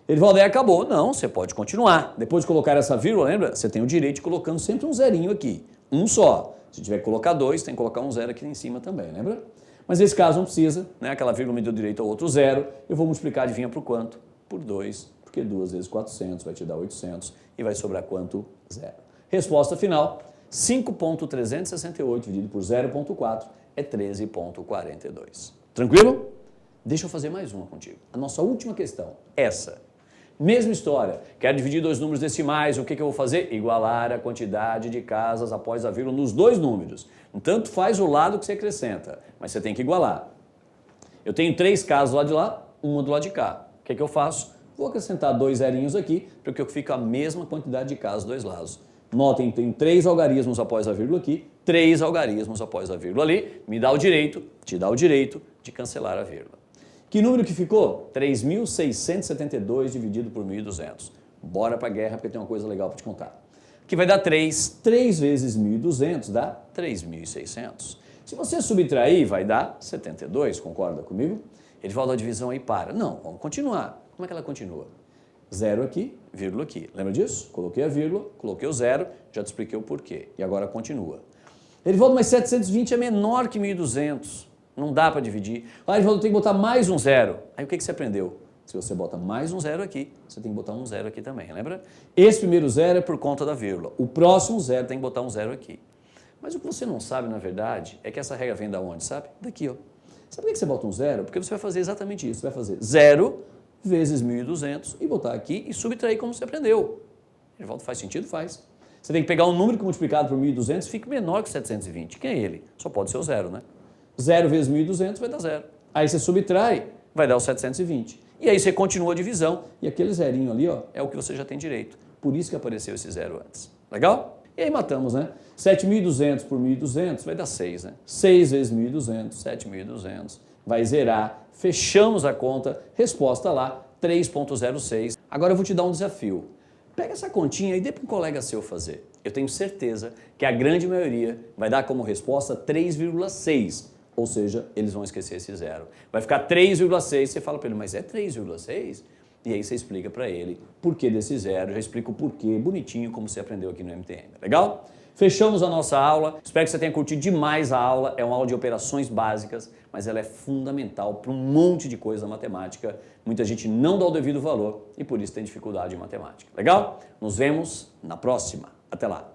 Erivaldo, aí acabou. Não, você pode continuar. Depois de colocar essa vírgula, lembra? Você tem o direito de colocando sempre um zerinho aqui. Um só. Se tiver que colocar 2, tem que colocar um zero aqui em cima também, lembra? Mas nesse caso não precisa, né? Aquela vírgula me deu direito ao outro zero. Eu vou multiplicar, adivinha por quanto? Por 2, porque 2 vezes 400 vai te dar 800 e vai sobrar quanto? Zero. Resposta final, 5.368 dividido por 0.4 é 13.42. Tranquilo? Deixa eu fazer mais uma contigo. A nossa última questão, essa. Mesma história, quero dividir dois números decimais, o que eu vou fazer? Igualar a quantidade de casas após a vírgula nos dois números. Tanto faz o lado que você acrescenta, mas você tem que igualar. Eu tenho 3 casas do lado de lá, uma do lado de cá. O que eu faço? Vou acrescentar 2 zerinhos aqui, porque eu fico a mesma quantidade de casas dos dois lados. Notem, tem 3 algarismos após a vírgula aqui, 3 algarismos após a vírgula ali, me dá o direito, te dá o direito de cancelar a vírgula. Que número que ficou? 3.672 dividido por 1.200. Bora pra guerra porque tem uma coisa legal para te contar. Que vai dar 3. 3 vezes 1.200 dá 3.600. Se você subtrair, vai dar 72, concorda comigo? Ele fala da divisão aí, para. Não, vamos continuar. Como é que ela continua? Zero aqui, vírgula aqui. Lembra disso? Coloquei a vírgula, coloquei o zero, já te expliquei o porquê. E agora continua. Ele volta, mas 720 é menor que 1.200. Não dá para dividir. Aí ele falou, tem que botar mais um zero. Aí o que você aprendeu? Se você bota mais um zero aqui, você tem que botar um zero aqui também, lembra? Esse primeiro zero é por conta da vírgula. O próximo zero tem que botar um zero aqui. Mas o que você não sabe, na verdade, é que essa regra vem da onde, sabe? Daqui, ó. Sabe por que você bota um zero? Porque você vai fazer exatamente isso. Você vai fazer 0 vezes 1.200 e botar aqui e subtrair como você aprendeu. Ele volta, faz sentido? Faz. Você tem que pegar um número que multiplicado por 1.200 fica menor que 720. Quem é ele? Só pode ser o zero, né? 0 vezes 1.200 vai dar 0. Aí você subtrai, vai dar o 720. E aí você continua a divisão. E aquele zerinho ali, ó, é o que você já tem direito. Por isso que apareceu esse zero antes. Legal? E aí matamos, né? 7.200 por 1.200 vai dar 6, né? 6 vezes 1.200, 7.200. Vai zerar. Fechamos a conta. Resposta lá, 3.06. Agora eu vou te dar um desafio. Pega essa continha e dê para um colega seu fazer. Eu tenho certeza que a grande maioria vai dar como resposta 3,6. Ou seja, eles vão esquecer esse zero. Vai ficar 3,6. Você fala para ele, mas é 3,6? E aí você explica para ele por que desse zero. Já explica o porquê, bonitinho, como você aprendeu aqui no MTM. Legal? Fechamos a nossa aula. Espero que você tenha curtido demais a aula. É uma aula de operações básicas, mas ela é fundamental para um monte de coisa na matemática. Muita gente não dá o devido valor e por isso tem dificuldade em matemática. Legal? Nos vemos na próxima. Até lá.